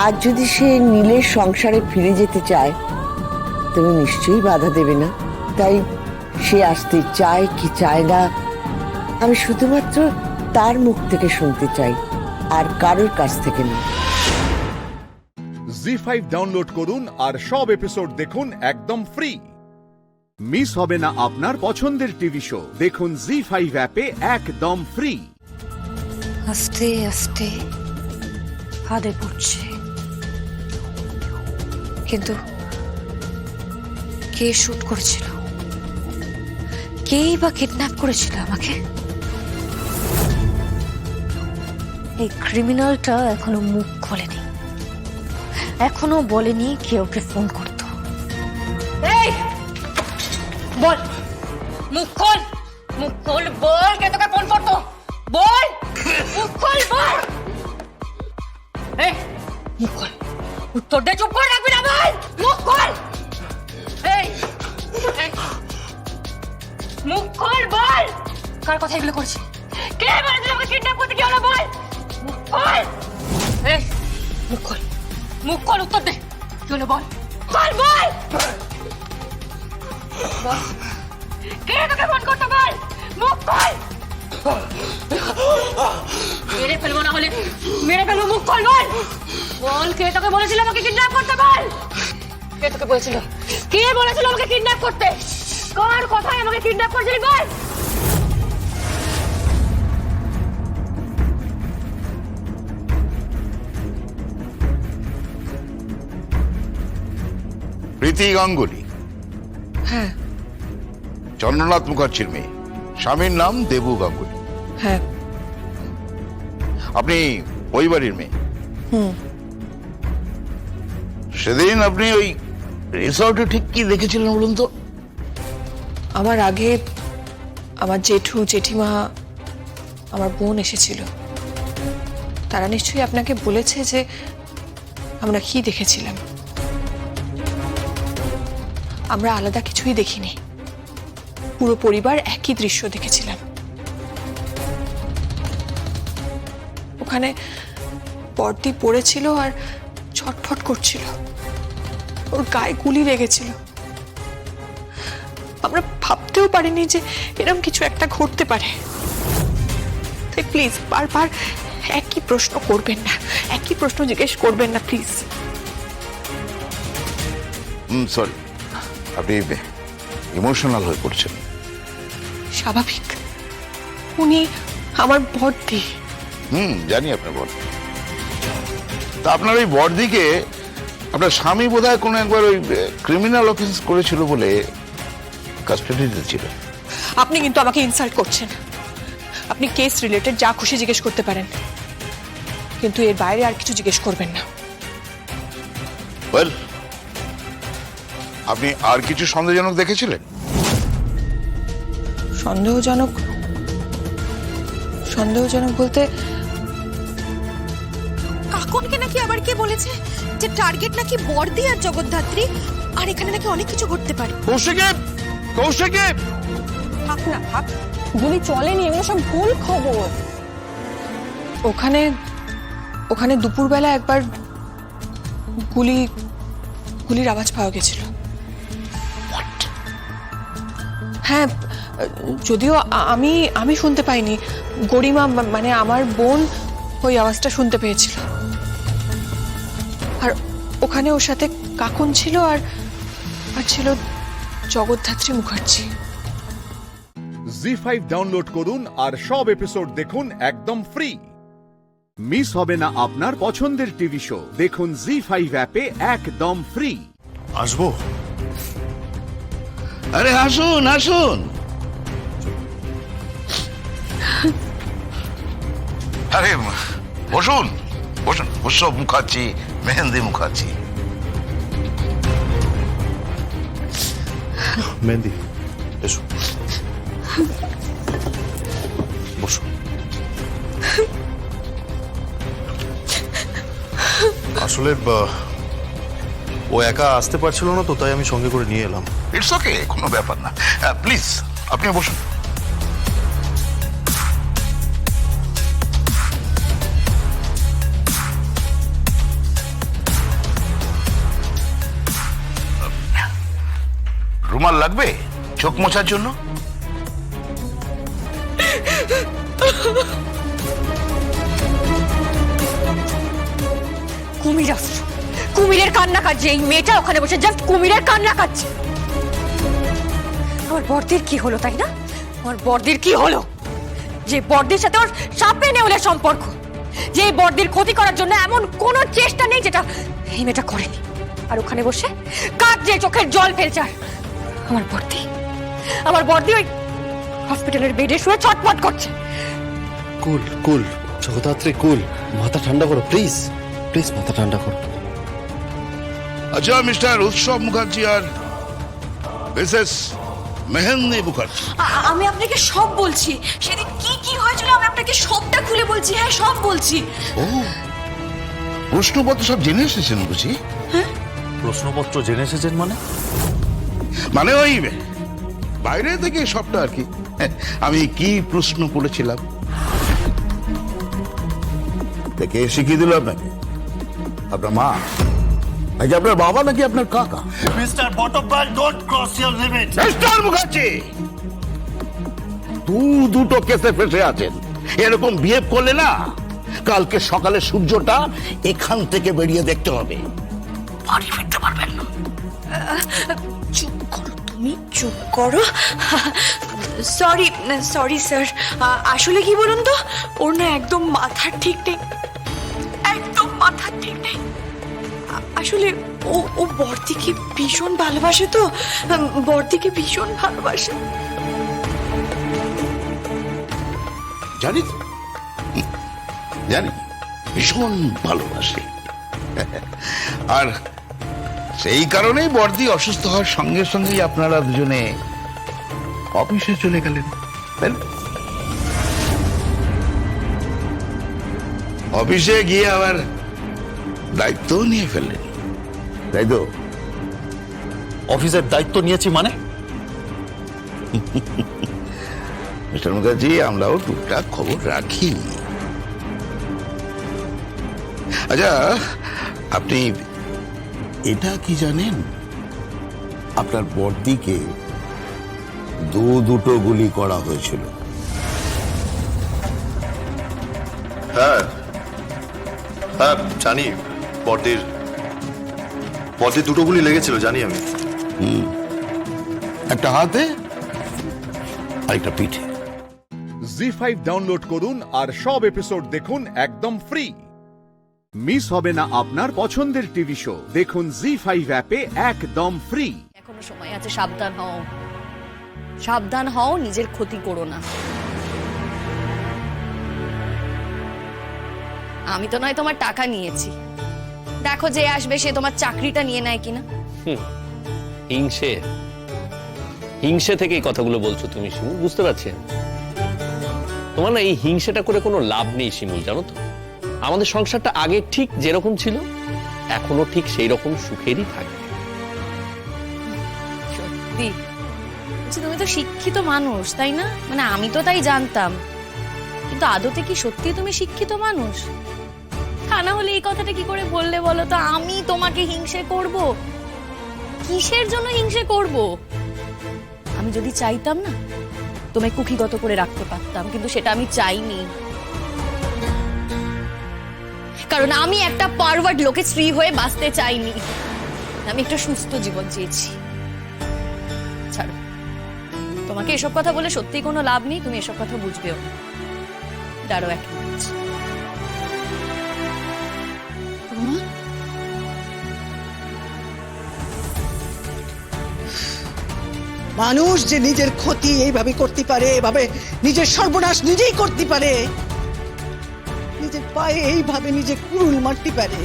আর যদি সে নীলের সংসারে ফিরে যেতে চায়, তুমি নিশ্চয়ই বাধা দেবে না। তাই সে আসতে চায় কি চায় না, আমি শুধুমাত্র তার মুখ থেকে শুনতে চাই, আর কারোর কাছ থেকে না। জি5 ডাউনলোড করুন আর সব এপিসোড দেখুন একদম ফ্রি। মিস হবে না আপনার পছন্দের টিভি শো। দেখুন জি5 অ্যাপে একদম ফ্রি। আস্তে আস্তে ফাঁদে পড়ছে, কিন্তু কে শুট করেছিল, কেই বা কিডন্যাপ করেছিল আমাকে? এই ক্রিমিনালটা এখনো মুখ খোলেনি, এখনো বলেনি কে ওকে ফোন করতো। এই বল, মুখ খোল, মুখ খোল, বল কে তোকে ফোন করতো, বল, মুখ খোল, বল। এই মুখ খোল, উত্তর দে, চুপ করে রাখবি না, বল, মুখ খোল। এই মুখ খোল, বল, কার কথা এগুলো করছিস? কে বলেছিল আমাকে কিডন্যাপ করতে? কি হলো বল, মুখ খোল। এই মুখ খোল, মুখ খোল, উত্তর দে, কি হলো বল, বল, বল, বল, কে তোকে ফোন করতো, বল, মুখ খোল। মেরে ফেলবো, না হলে মেরে ফেলবো, মুখ খোল, বল, বল, কে তোকে বলেছিল আমাকে কিডন্যাপ করতে, বল, কে তোকে বলেছিল, কে বলেছিল আমাকে কিডন্যাপ করতে, কার কথায় আমাকে কিডন্যাপ করছিলি, বল। প্রীতি গাঙ্গুলি? হ্যাঁ। চন্দ্রনাথ মুখার্জির মেয়ে, স্বামীর নাম দেবু গাঙ্গুলি? হ্যাঁ। আপনি ওই বাড়ির মেয়ে? সেদিন আপনি ওই রিসর্টে ঠিক কি দেখেছিলেন বলুন তো? আমার আগে আমার জেঠু, জেঠিমা, আমার বোন এসেছিল। তারা নিশ্চয়ই আপনাকে বলেছে যে আমরা কি দেখেছিলাম। আমরা আলাদা কিছুই দেখিনি, পুরো পরিবার একই দৃশ্য দেখেছিলাম। ওখানে বর্দি পড়েছিল আর ছটফট করছিল, ওর গায়ে গুলি লেগেছিল। আমরা ভাবতেও পারিনি যে এরকম কিছু একটা ঘটতে পারে। তাই প্লিজ বারবার একই প্রশ্ন করবেন না, একই প্রশ্ন জিজ্ঞেস করবেন না, প্লিজ। সরি, আপনি ইমোশনাল হয়ে পড়ছেন। স্বাভাবিক, উনি আমার বর্দি। জানি আপনার বল। তা আপনার ওই বড়দিকে আপনার স্বামী বোধহয় কোনো একবার ওই ক্রিমিনাল অফেন্স করেছিল বলে কাস্টাডিতে ছিল। আপনি কিন্তু আমাকে ইনসাল্ট করছেন। আপনি কেস রিলেটেড যা খুশি জিজ্ঞেস করতে পারেন, কিন্তু এর বাইরে আর কিছু জিজ্ঞেস করবেন না। ওয়েল, আপনি আর কিছু সন্দেহজনক দেখেছিলেন? সন্দেহজনক সন্দেহজনক বলতে কাকনকে নাকি আবার কে বলেছে যে টার্গেট নাকি বর্দি আর জগদ্ধাত্রী, আর এখানে নাকি অনেক কিছু ঘটতে পারে। কৌশিকে থাক না থাক, গুলি চলেনি, এগুলো সব ভুল খবর। ওখানে দুপুরবেলা একবার গুলির আওয়াজ পাওয়া গেছিল। হ্যাঁ, যদিও আমি শুনতে পাইনি, গরিমা মানে আমার বোন ওই আওয়াজটা শুনতে পেয়েছিল। আর ওখানে ওর সাথে কাকন ছিল, আর ছিল জগদ্ধাত্রী মুখার্জি। জি5 ডাউনলোড করুন আর সব এপিসোড দেখুন একদম ফ্রি। মিস হবে না আপনার পছন্দের টিভি শো। দেখুন জি5 অ্যাপে একদম ফ্রি। আসবো? আরে আসুন আসুন। আরে বসুন বসুন। উৎসব মুখার্জি, মেহেন্দি মুখার্জি। মেহেন্দি, এসো বসো। আসলে ও একা আসতে পারছিল না তো, তাই আমি সঙ্গে করে নিয়ে এলাম। ইটস ওকে, কোনো ব্যাপার না। প্লিজ আপনি বসুন। রুমাল লাগবে চোখ মোছার জন্য? কুমির আসছে, কুমিরের কান্না কাটছে। এই মেয়েটা ওখানে বসে জাস্ট কুমিরের কান্না কাটছে। আমার বর্দির কি হলো, তাই না? আমার বর্দির কি হলো? যে বর্দির সাথে ওর সাপে নেউলের সম্পর্ক, যে বর্দির ক্ষতি করার জন্য এমন কোনো চেষ্টা নেই যেটা এই মেয়েটা করেনি। আর ওখানে বসে কাঁদছে, চোখের জল ফেলছে। আমার বর্দি ওই হসপিটালের বেডে শুয়ে ছটফট করছে। কুল কুল জগদ্ধাত্রী, কুল, মাথা ঠান্ডা করো প্লিজ, প্লিজ মাথা ঠান্ডা করো। আচ্ছা মিস্টার উৎসব মুখার্জি আর মিসেস মেহেন্দি মুখার্জি, আমি আপনাকে সব বলছি। সেদিন কি কি হয়েছিল আমি আপনাকে সবটা খুলে বলছি। হ্যাঁ, সব বলছি। ও প্রশ্নপত্র সব জেনে এসেছেন বুঝি? প্রশ্নপত্র জেনে এসেছেন মানে? মানে ওই বাইরে থেকে সবটা আর কি। আমি কি প্রশ্ন করেছিলাম কে শিখিয়ে দিল আপনাকে? আপনার মা নাকি আপনার বাবা নাকি আপনার কাকা? Mister Batabyal, don't cross your limit. Mister Mukherjee, দুটো কেসে ফেসে আছেন। এরকম বিহেভ করলে না, কালকে সকালে সূর্যটা এখান থেকে বেরিয়ে দেখতে হবে, বাড়ি ফিরতে পারবেন না। চুপ করো তুমি, চুপ করো। সরি স্যার, আসলে কি বলুন তো, ওর না একদম মাথার ঠিক নেই, একদম মাথার ঠিক নেই। আসলে ও বর্দিকে ভীষণ ভালোবাসে, তো বর্দিকে ভীষণ ভালোবাসে। জানি তো, জানি ভীষণ ভালোবাসে। আর সেই কারণেই বর্দি অসুস্থ হওয়ার সঙ্গে সঙ্গেই আপনারা দুজনে অফিসে চলে গেলেন। অফিসে গিয়ে আবার দায়িত্ব নিয়ে ফেললেন, তাই তো? অফিসের দায়িত্ব নিয়েছি মানে? মিস্টার মুখার্জি, আমরাও টুকটাক খবর রাখি। আচ্ছা, আপনি এটা কি জানেন আপনার বর্দিকে দুটো গুলি করা হয়েছিল? হ্যাঁ হ্যাঁ জানি, বর্দির দুটো গুলি লেগেছিল, জানি আমি। একটা হাতে আর একটা পিঠে। জি5 ডাউনলোড করুন আর সব এপিসোড দেখুন একদম ফ্রি। মিস হবে না আপনার পছন্দের টিভি শো, দেখুন জি5 অ্যাপে একদম ফ্রি। এখনো সময় আছে, সাবধান হও, সাবধান হও, নিজের ক্ষতি করো না। আমি তো নয় তোমার টাকা নিয়েছি, দেখো যে আসবে সে তোমার চাকরিটা নিয়ে নেয় কিনা। হিংসে হিংসে থেকে এই কথাগুলো বলছো তুমি শিমুল, বুঝতে পারছি। তোমার না এই হিংসেটা করে কোনো লাভ নেই শিমুল, জানো তো। আমাদের সংসারটা আগে ঠিক যেরকম ছিল এখনো ঠিক সেই রকম সুখেরই থাকবে। সত্যি তুমি তো শিক্ষিত মানুষ, তাই না? মানে আমি তো তাই জানতাম, কিন্তু আদতে কি সত্যি তুমি শিক্ষিত মানুষ? তা না হলে এই কথাটা কি করে বললে বলো তো? আমি তোমাকে হিংসে করব? কিসের জন্য হিংসে করব? আমি যদি চাইতাম না তোমায় কুক্ষিগত করে রাখতে পারতাম, কিন্তু সেটা আমি চাইনি। কারণ আমি একটা পারভার্ট লোকের স্ত্রী হয়ে বাঁচতে চাইনি, আমি একটা সুস্থ জীবন চেয়েছি। ছাড়ো, তোমাকে এসব কথা বলে সত্যি কোনো লাভ নেই, তুমি এসব কথা বুঝবেও না। দাঁড়ো এক মিনিট। মানুষ যে নিজের ক্ষতি এইভাবে করতে পারে, এভাবে নিজের সর্বনাশ নিজেই করতে পারে, নিজের পায়ে এইভাবে নিজে কুড়ুল মারতে পারে,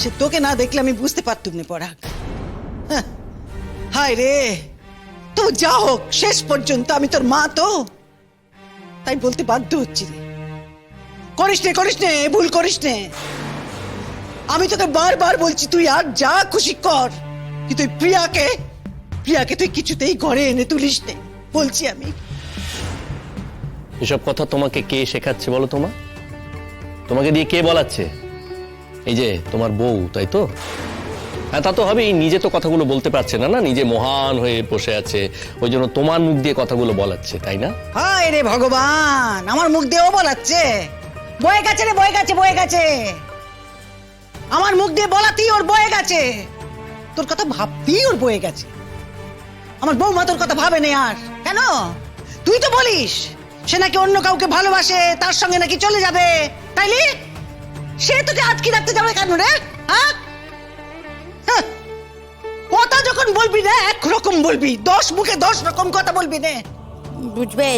সে তোকে না দেখলে আমি বুঝতে পারতুম না পরাগ। হায় রে, তো যা হোক শেষ পর্যন্ত আমি তোর মা, তো তাই বলতে বাধ্য হচ্ছি রে। করিস নে, ভুল করিস নে। আমি তোকে বারবার বলছি তুই আর যা খুশি কর, কিন্তু প্রিয়াকে তুই কিছুতেই ঘরে এনে তুলিস নে, বলছি আমি। এসব কথা তোমাকে কে শেখাচ্ছে বলো? তোমাকে দিয়ে কে বলাচ্ছে? এই যে তোমার বউ, তাই তো? হ্যাঁ, তা তো হবেই। নিজে তো কথাগুলো বলতে পারছে না, নিজে মহান হয়ে বসে আছে, ওই জন্য তোমার মুখ দিয়ে কথাগুলো বলাচ্ছে, তাই না? হায় রে ভগবান, আমার মুখ দিয়েও বলাচ্ছে? বয়ে গেছে রে, বয়ে গেছে। আমার মুখ দিয়ে বলাতেই ওর বয়ে গেছে, তোর কথা ভাবতেই ওর বয়ে গেছে। আমার বৌমা তোর কথা ভাবে না আর কেন? তুই তো বলিস সে নাকি অন্য কাউকে ভালোবাসে, তার সঙ্গে নাকি চলে যাবে, তাইলে সে তোকে আটকে রাখতে যাবে কেন রে? কথা যখন বলবি না একরকম বলবি, 10 মুখে 10 রকম কথা বলবি না। বুঝবে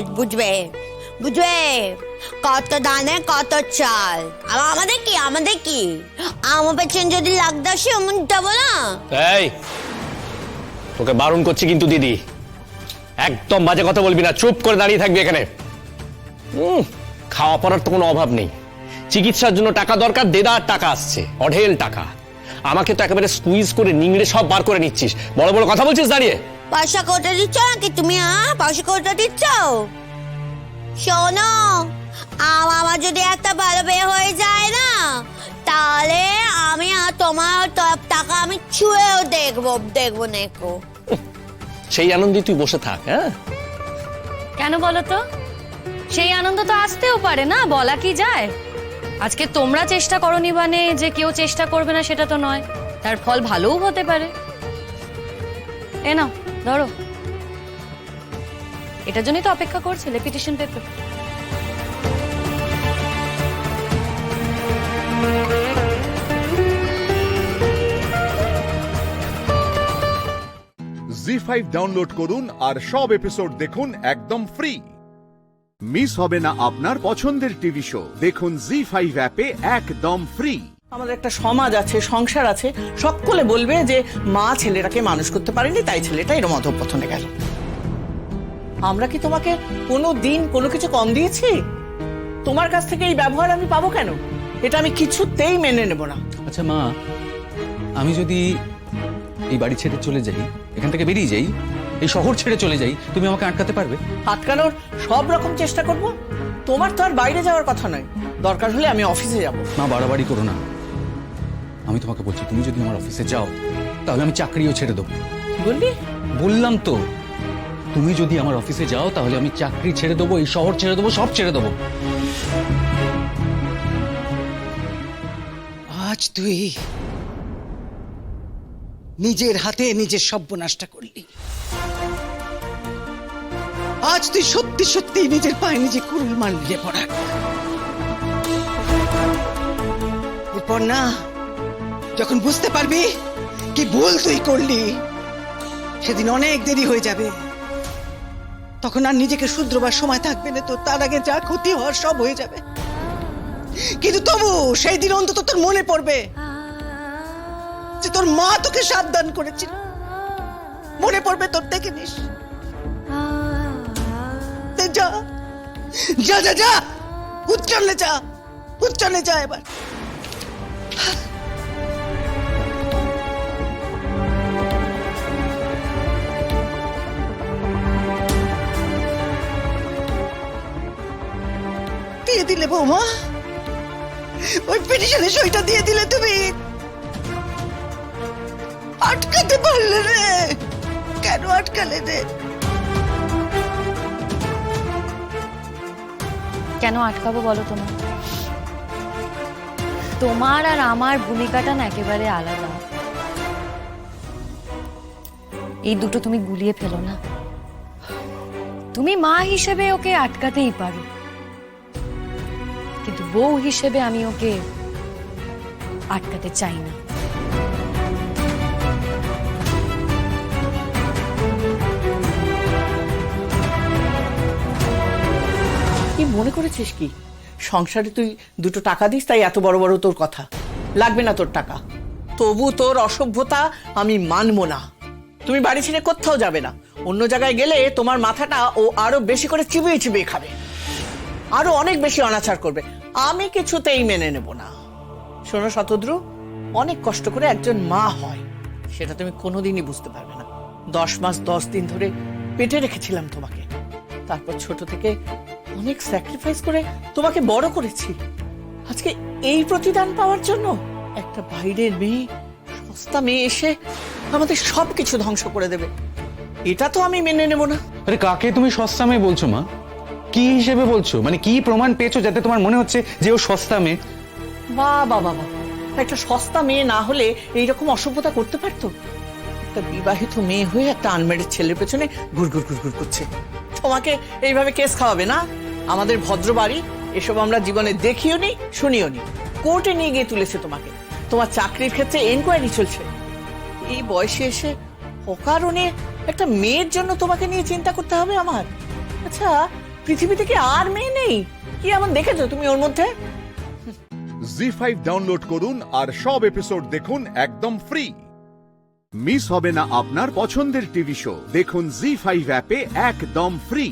কত দানে কত চাল। আমাদের কি আমার পেছন যদি লাগতো সে অমন যাবো না। এই, তোকে বারণ করছি কিন্তু দিদি, একদম বাজে কথা বলবি না, চুপ করে দাঁড়িয়ে থাকবি এখানে। খাওয়া পড়ার তো কোনো অভাব নেই, চিকিৎসার জন্য টাকা দরকার, দেদার টাকা আসছে, অঢেল টাকা। আমাকে তো একেবারে স্কুইজ করে নিংড়ে সব বার করে নিচ্ছিস, বড় বড় কথা বলছিস দাঁড়িয়ে। পয়সা কোটা দিচ্ছ নাকি তুমি? পয়সা কোটা দিচ্ছ? শোনো, আমার যদি একটা ভালো বিয়ে হয়ে যায় না, তাহলে আমি আর তোমার টাকা আমি ছুঁয়েও দেখবো নেকো। সেই আনন্দে তুই বসে থাক। হ্যাঁ, কেন বলো তো? সেই আনন্দ তো আসতেও পারে না, বলা কি যায়। আজকে তোমরা চেষ্টা করনি মানে যে কেউ চেষ্টা করবে না সেটা তো নয়, তার ফল ভালোও হতে পারে। এ নাও ধরো, এটার জন্যই তো অপেক্ষা করছিলে, পিটিশন পেপার। জি5 ডাউনলোড করুন আর সব এপিসোড দেখুন একদম ফ্রি। মিস হবে না আপনার পছন্দের টিভি শো, দেখুন জি5 অ্যাপে একদম ফ্রি। আমাদের একটা সমাজ আছে, সংসার আছে, সকলে বলবে যে মা ছেলেটাকে মানুষ করতে পারেনি, তাই ছেলেটা এরম অধঃপতনে গেল। আমরা কি তোমাকে কোনো দিন কোনো কিছু কম দিয়েছি? তোমার কাছ থেকে এই ব্যবহার আমি পাবো কেন? এটা আমি কিছুতেই মেনে নেব না। আচ্ছা মা, আমি যদি এই বাড়ি ছেড়ে চলে যাই, এখান থেকে বেরিয়ে যাই, এই শহর ছেড়ে চলে যাই, তুমি আমাকে আটকাতে পারবে? আটকানোর সব রকম চেষ্টা করব। তোমার তো আর বাইরে যাওয়ার কথা নয়, দরকার হলে আমি অফিসে যাব। মা বাড়াবাড়ি করো না, আমি তোমাকে বলছি তুমি যদি আমার অফিসে যাও তাহলে আমি চাকরিও ছেড়ে দেবো। কি বললি? বললাম তো, তুমি যদি আমার অফিসে যাও তাহলে আমি চাকরি ছেড়ে দেবো, এই শহর ছেড়ে দেবো, সব ছেড়ে দেবো। আজ তুই নিজের হাতে নিজের সর্বনাশটা করলি। আজ তুই সত্যি সত্যি নিজের পায়ে নিজে কুড়ুল মারলি রে পরাগ। তারপর না, যখন বুঝতে পারবি কি ভুল তুই করলি, সেদিন অনেক দেরি হয়ে যাবে। তখন আর নিজেকে শুধরবার সময় থাকবে না তোর। তার আগে যা ক্ষতি হওয়ার সব হয়ে যাবে। কিন্তু তবু সেই দিন অন্তত তোর মনে পড়বে যে তোর মা তোকে সাবধান করেছিল। মনে পড়বে তোর, দেখে নিস। যা যা যা যা, উচ্চারণে যা, উচ্চারণে যা এবার। দিয়ে দিলে বৌমা, ওই পিটিশনের সইটা দিয়ে দিলে তুমি। আটকাতে পারলে রে, কেন আটকালে রে? কেন আটকাবো বলো তোমার? তোমার আর আমার ভূমিকাটা না একেবারে আলাদা। এই দুটো তুমি গুলিয়ে ফেলো না। তুমি মা হিসেবে ওকে আটকাতেই পারো, কিন্তু বউ হিসেবে আমি ওকে আটকাতে চাই না। কি মনে করেছিস কি সংসারে তুই দুটো টাকা দিস তাই এত বড় বড় তোর কথা? লাগবে না তোর টাকা, তবু তোর অসভ্যতা আমি মানবো না। তুমি বাড়ি ছেড়ে কোথাও যাবে না। অন্য জায়গায় গেলে তোমার মাথাটা ও আরো বেশি করে চিবিয়ে চিবিয়ে খাবে, আরো অনেক বেশি অনাচার করবে। আমি কিছুতেই মেনে নেব না। শোনো শতদ্রু, অনেক কষ্ট করে একজন মা হয়, সেটা তুমি কোনোদিনই বুঝতে পারবে না। 10 মাস 10 দিন ধরে পেটে রেখেছিলাম তোমাকে, তারপর ছোট থেকে অনেক স্যাক্রিফাইস করে তোমাকে বড় করেছি। আজকে এই প্রতিদান পাওয়ার জন্য একটা বাইরের মেয়ে, সস্তা মেয়ে এসে আমাদের সবকিছু ধ্বংস করে দেবে, এটা তো আমি মেনে নেব না। আরে কাকে তুমি সস্তা মেয়ে বলছো মা? কি হিসেবে বলছো? মানে কি প্রমাণ পেয়েছো যাতে তোমার মনে হচ্ছে যে ও সস্তা মেয়ে? বাবা বাবা, একটা সস্তা মেয়ে না হলে এইরকম অসভ্যতা করতে পারতো? একটা বিবাহিত মেয়ে হয়ে একটা আনম্যারিড ছেলের পেছনে ঘুরঘুর ঘুরঘুর করছে। তোমাকে এইভাবে কেস খাওয়াবে না? আমাদের ভদ্র বাড়ি, এসব আমরা জীবনে দেখিও নি, শুনিও নি। কোর্টে নিয়ে গিয়ে তুলেছে তোমাকে, তোমার চাকরির ক্ষেত্রে এনকোয়ারি চলছে। এই বয়সে এসে অকারণে একটা মেয়ের জন্য তোমাকে নিয়ে চিন্তা করতে হবে আমার? আচ্ছা, পৃথিবীতে কি আর মেয়ে নেই? কি এমন দেখেছো তুমি ওর মধ্যে? জি5 ডাউনলোড করুন আর সব এপিসোড দেখুন একদম ফ্রি। মিস হবে না আপনার পছন্দের টিভি শো। দেখুন জি5 অ্যাপে একদম ফ্রি।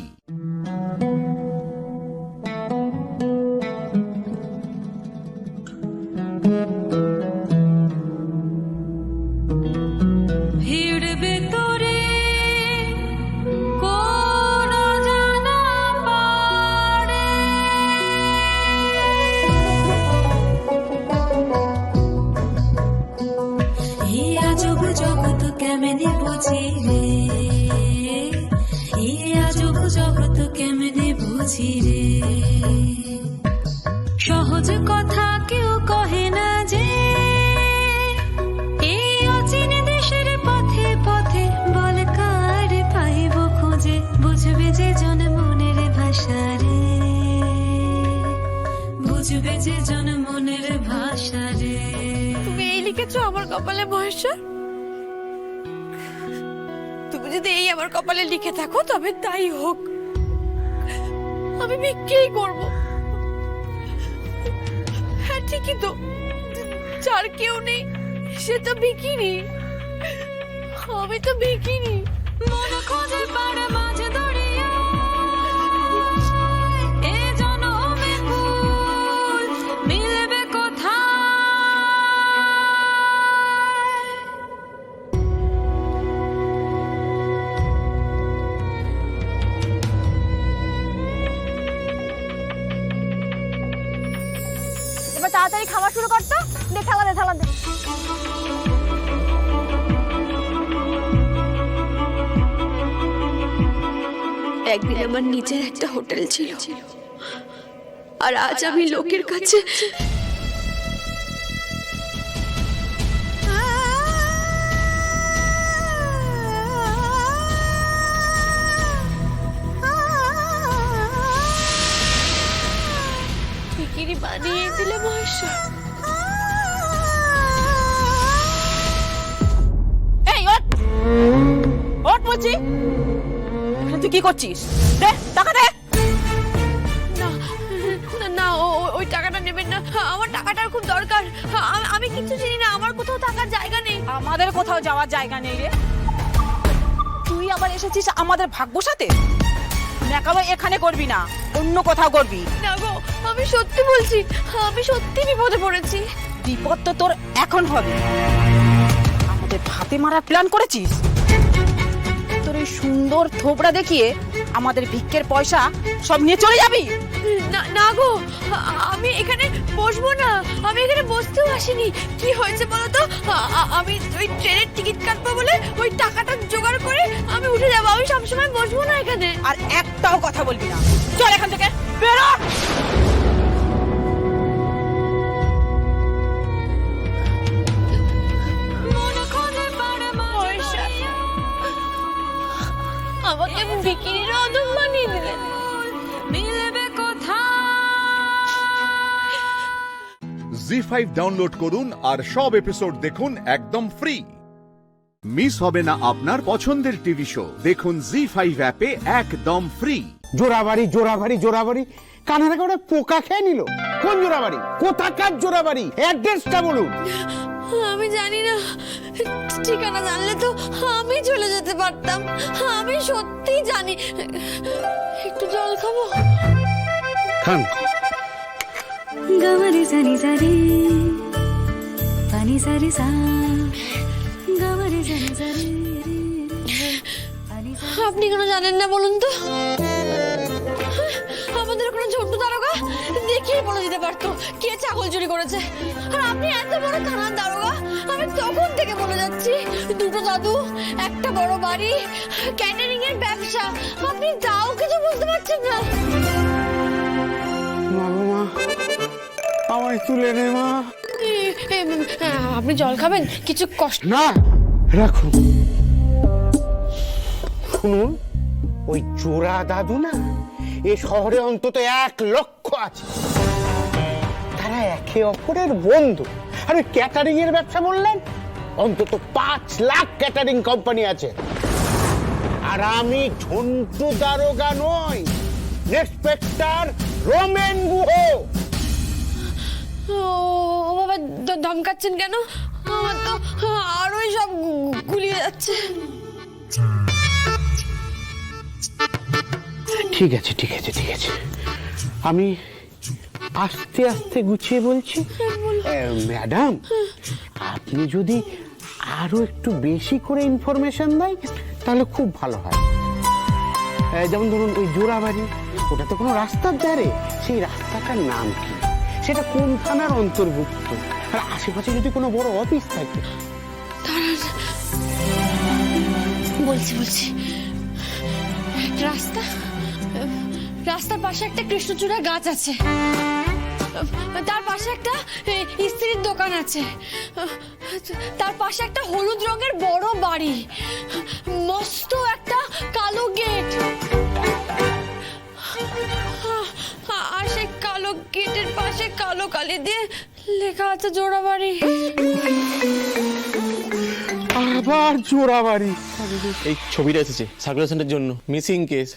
সহজ কথা কেউ কহে না যে, এই অচিন দেশের পথে পথে বল কার পাইব খুঁজে, বুঝবে যে জন মনের ভাষা রে, বুঝবে যে জন মনের ভাষা রে। তুমি এই লিখেছো আমার কপালে বর্ষা? তুমি যদি এই আমার কপালে লিখে থাকো তবে তাই হোক, আমি বিক্রি করব। হ্যাঁ ঠিকই তো, যার কেউ নেই সে তো বিকিনি, আমি তো বিকিনি। মন খোঁজে পাড়ে মাঝে দড়িয়া, এ জনমে ফুল মিলবে কোথায়? এবার তাড়াতাড়ি খাওয়া শুরু কর তো, দে থালা দে, থালা দে। একদিন আমার নিজের একটা হোটেল ছিল, আর আজ আমি লোকের কাছে বিকিনি বানিয়ে দিলে বর্ষা। বলছি এখানে তুই কি করছিস? দে টাকা দে। না ওই টাকাটা নেবেন না, আমার টাকাটার খুব দরকার। আমি কিছু চিনি না, আমার কোথাও থাকার জায়গা নেই। আমাদের কোথাও যাওয়ার জায়গা নেই রে। তুই আবার এসেছিস আমাদের ভাগ্য সাথে? দেখাবো এখানে করবি না, অন্য কোথাও করবি। না গো, আমি সত্যি বলছি, আমি সত্যি বিপদে পড়েছি। বিপদ তো তোর এখন হবে। আমাদের ভাতে মারার প্ল্যান করেছিস? তোর এই সুন্দর থোবড়া দেখিয়ে আমাদের ভিক্ষের পয়সা সব নিয়ে চলে যাবি? না গো, আমি এখানে বসবো না, আমি এখানে বসতেও আসিনি। কি হয়েছে বলো তো, আমি ওই ট্রেনের টিকিট কাটবো বলে ওই টাকাটা জোগাড় করে আমি উঠে যাবো। আমি সবসময় বসবো না এখানে। আর একটাও কথা বলবি না, চল এখান থেকে বেরো। আমাকে বিকিনির অদম বানিয়ে দিলেন। জি5 ডাউনলোড করুন আর সব এপিসোড দেখুন একদম ফ্রি। মিস হবে না আপনার পছন্দের টিভি শো। দেখুন জি5 অ্যাপে একদম ফ্রি। জোড়াবাড়ি জোড়াবাড়ি জোড়াবাড়ি, কানের করে পোকা খেয়ে নিল। কোন জোড়াবাড়ি? কোথাকার জোড়াবাড়ি? অ্যাড্রেসটা বলুন। আমি জানি না, ঠিকানা জানলে তো আমি চলে যেতে পারতাম। আমি সত্যি জানি। একটু জল খাবো? খান। গমরি সানি সারি পানি সারি সা, গমরি সানি সারি। আপনি কেন জানেন না বলুন তো? আমাদের কোনো ছোট্ট দারোগা দেখিয়ে বলে দিতে পারতো কে ছাগল চুরি করেছে। আর আপনি এত বড় থানার দারোগা, আমি তখন থেকে বলে যাচ্ছি, দুটো দাদু, একটা বড় বাড়ি, ক্যাটারিং এর ব্যবসা, আপনি তাও কিছু বুঝতে পারছেন না। মা গো মা, আমায় তুলে নে মা। আপনি জল খাবেন? কিছু কষ্ট না, রাখুন। শুনুন, ওই জোড়া দাদু না, এ শহরে অন্তত 1 লক্ষ আছে। তারা একে অপরের বন্ধু। আর ওই ক্যাটারিং এর ব্যবসা বললেন, অন্তত 5 লাখ ক্যাটারিং কোম্পানি আছে। আর আমি ঝন্টু দারোগা নই, ইন্সপেক্টর রোমেন গুহ। ও বাবা, ধমকাচ্ছেন কেন? আমার তো আরোই সব গুলিয়ে যাচ্ছে। ঠিক আছে ঠিক আছে ঠিক আছে, আমি আস্তে আস্তে গুছিয়ে বলছি। ম্যাডাম, আপনি যদি আরো একটু বেশি করে ইনফরমেশন দেন তাহলে খুব ভালো হয়। যেমন ধরুন, ওই জোড়াবাড়ি, ওটা তো কোনো রাস্তার ধারে, সেই রাস্তাটার নাম কি, সেটা কোন থানার অন্তর্ভুক্ত, আর আশেপাশে যদি কোনো বড় অফিস থাকে। বলছি রাস্তার পাশে একটা কৃষ্ণচূড়া গাছ আছে, তার পাশে একটা ইস্ত্রির দোকান আছে, তার পাশে একটা হলুদ রঙের বড় বাড়ি, মস্ত একটা কালো গেট, আর সেই কালো গেটের পাশে কালো কালি দিয়ে লেখা আছে জোড়াবাড়ি। আবার জোড়াবাড়ি। এই ছবিটা এসেছে সার্কুলেশনের জন্য, মিসিং কেস।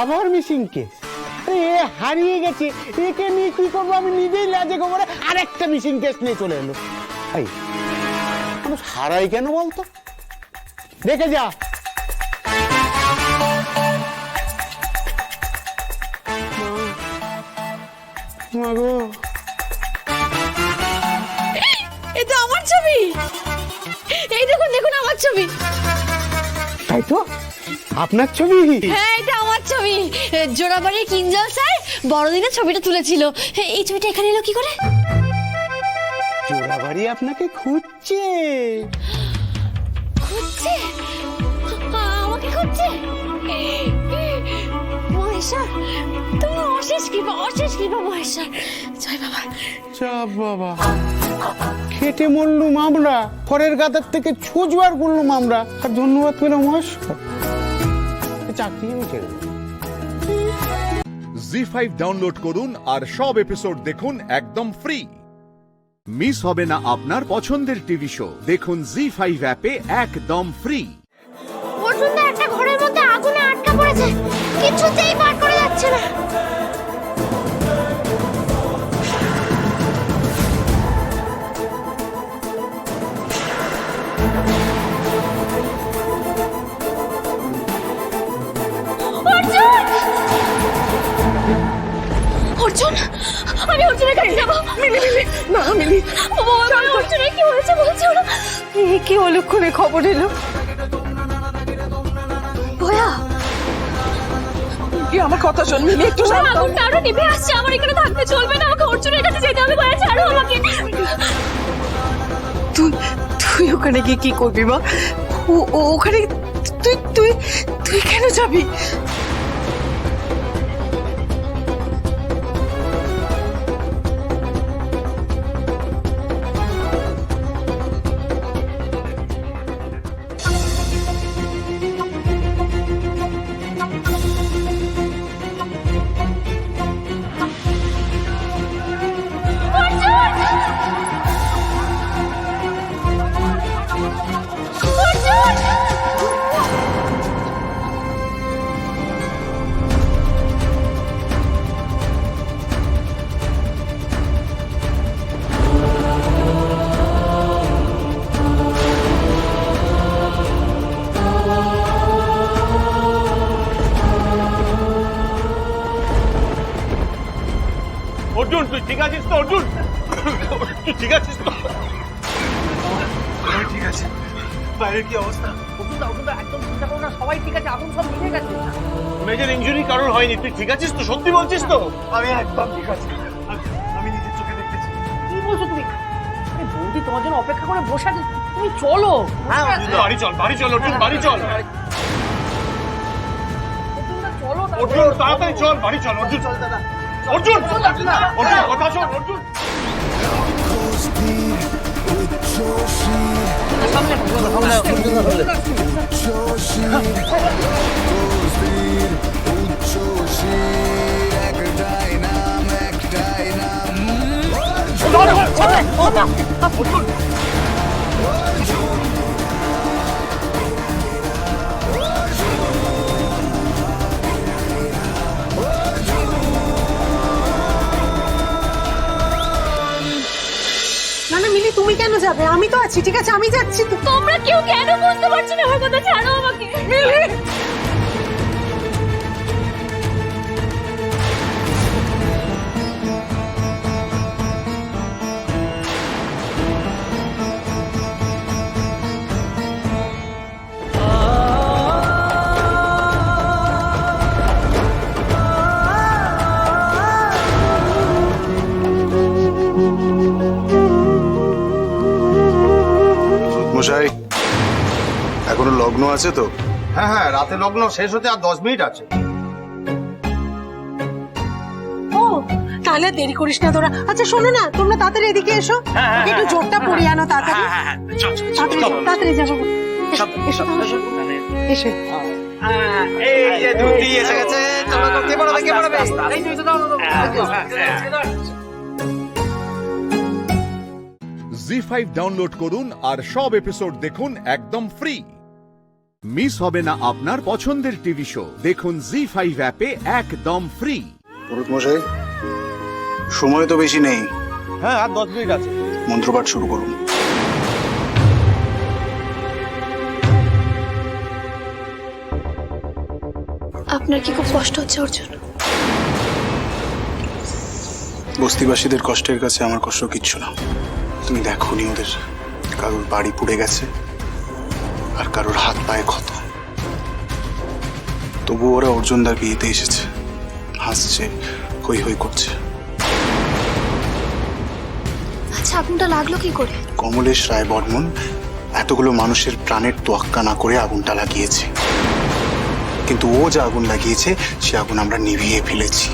আবার মিসিং কেস? এ হারিয়ে গেছে, একে নিয়ে কি করবো? আমি নিজেই লাজে গোবরে আরেকটা মিসিং কেস নিয়ে চলে এলো। এই মানুষ হারাই কেন বলতো? দেখে যা। মাগো, এটা আমার ছবি। এই দেখুন আমার ছবি। তাই তো, আপনার ছবি? হ্যাঁ, এটা আমার ছবি। জোড়াবাড়ির কিঞ্জল স্যার বড়দিনের ছবিটা তুলেছিল। এই ছবিটা এখানে এলো কি করে? জোড়াবাড়ি আপনাকে খুঁজছে। আমাকে খুঁজছে? মহেশ্বর, তোমার অশেষ কৃপা মহেশ্বর। জয় বাবা। জয় বাবা। খেটে মরলুম আমরা, খড়ের গাদার থেকে ছুঁচবার করলুম আমরা, আর ধন্যবাদ পেলাম মহেশ্বর। চাকরি আমি ছেড়ে দেব। জি5 ডাউনলোড করুন আর সব এপিসোড দেখুন একদম ফ্রি। মিস হবে না আপনার পছন্দের টিভি শো। দেখুন জি5 অ্যাপে একদম ফ্রি। বসুন না, কিছুতেই বার করে যাচ্ছে না। অর্জুন, আমি অর্জুনের কাছে যাবো। মিলি মিলি না মিলি, অর্জুনের কি হয়েছে বলছো না? কি অলক্ষণে খবর এলো? ভয়া, আমার কথা শোন মিলি, একটু আগুনটা আরো নিভে আসছে, আমার এখানে থাকতে চলবে না, আমাকে অর্জুনের কাছে যেতে হবে। ভয়া ছাড়ো আমাকে। তুই ওখানে গিয়ে কি করবি মা? ওখানে তুই তুই তুই কেন যাবি? অর্জুন, তুই ঠিক আছিস তো? অর্জুন, তুই ঠিক আছিস তো? ঠিক আছে। বাইরের কি অবস্থা? একদম চিন্তা করো না, সবাই ঠিক আছে, আগুন সব নিভে গেছে। মেজর ইনজুরি কারোর হয়নি, তুই ঠিক আছিস তো? সত্যি বলছিস তো? আমি একদম ঠিক আছি, আমি নিজের চোখে দেখতেছি। কি বলছো তুমি? বৌদি তোমার জন্য অপেক্ষা করে বসে আছে, তুমি চলো। হ্যাঁ বাড়ি চল, বাড়ি চল অর্জুন, বাড়ি চল। অর্জুন তাড়াতাড়ি চল, বাড়ি চল অর্জুন। চল দাদা, অর্জুন অর্জুন কথা শোন। অর্জুন মিলি তুমি কেন যাবে? আমি তো আছি, ঠিক আছে আমি যাচ্ছি। তোমরা কেউ কেন বুঝতে পারছো না আমার কথা? ছাড়ো আমাকে। মশাই, এখনো লগ্ন আছে তো? হ্যাঁ হ্যাঁ, রাতে লগ্ন শেষ হতে আর 10 মিনিট আছে। ও তাহলে দেরি করিস না তোরা। আচ্ছা শোনো না, তোমরা তাড়াতাড়ি এদিকে এসো, ওকে একটু জোরটা পরিয়ে আনো তাড়াতাড়ি। তাড়াতাড়ি যাবো। এসো এসো। এই যে দুটি এসে গেছে, চলো তো। কে পড়াবে, কে পড়াবে? এই তুই তো দাও। জি5 ডাউনলোড করুন আর সব এপিসোড দেখুন একদম ফ্রি। মিস হবে না আপনার পছন্দের টিভি শো। দেখুন জি5 অ্যাপে একদম ফ্রি। পুরুত মশাই, সময় তো বেশি নেই। হ্যাঁ আর 10 মিনিট আছে। মন্ত্রপাঠ শুরু করুন। আপনার কি খুব কষ্ট হচ্ছে অর্জুন? বস্তিবাসীদের কষ্টের কাছে আমার কষ্ট কিচ্ছু না। তুমি দেখোনি ওদের কারোর বাড়ি পুড়ে গেছে আর কারোর হাত পায়ে ক্ষত, তবু ওরা অর্জুনদার বিয়েতে এসেছে, হাসছে, হই হই করছে। আচ্ছা আগুনটা লাগলো কি করে? কমলেশ রায় বর্মন এতগুলো মানুষের প্রাণের তোয়াক্কা না করে আগুনটা লাগিয়েছে, কিন্তু ও যা আগুন লাগিয়েছে সে আগুন আমরা নিভিয়ে ফেলেছি।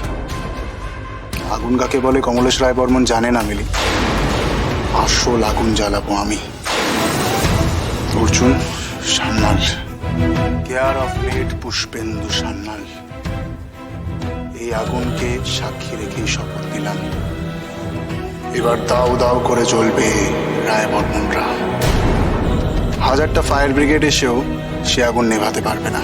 আগুন কাকে বলে কমলেশ রায় বর্মন জানে না মিলি। আসল আগুন জ্বালাবো আমি। Arjun Sanyal, care of made Pushpendu Sanyal, এই আগুনকে সাক্ষী রেখেই শপথ দিলাম, এবার দাও দাও করে জ্বলবে রায় বর্মনরা। 1000টা ফায়ার ব্রিগেড এসেও সে আগুন নেভাতে পারবে না।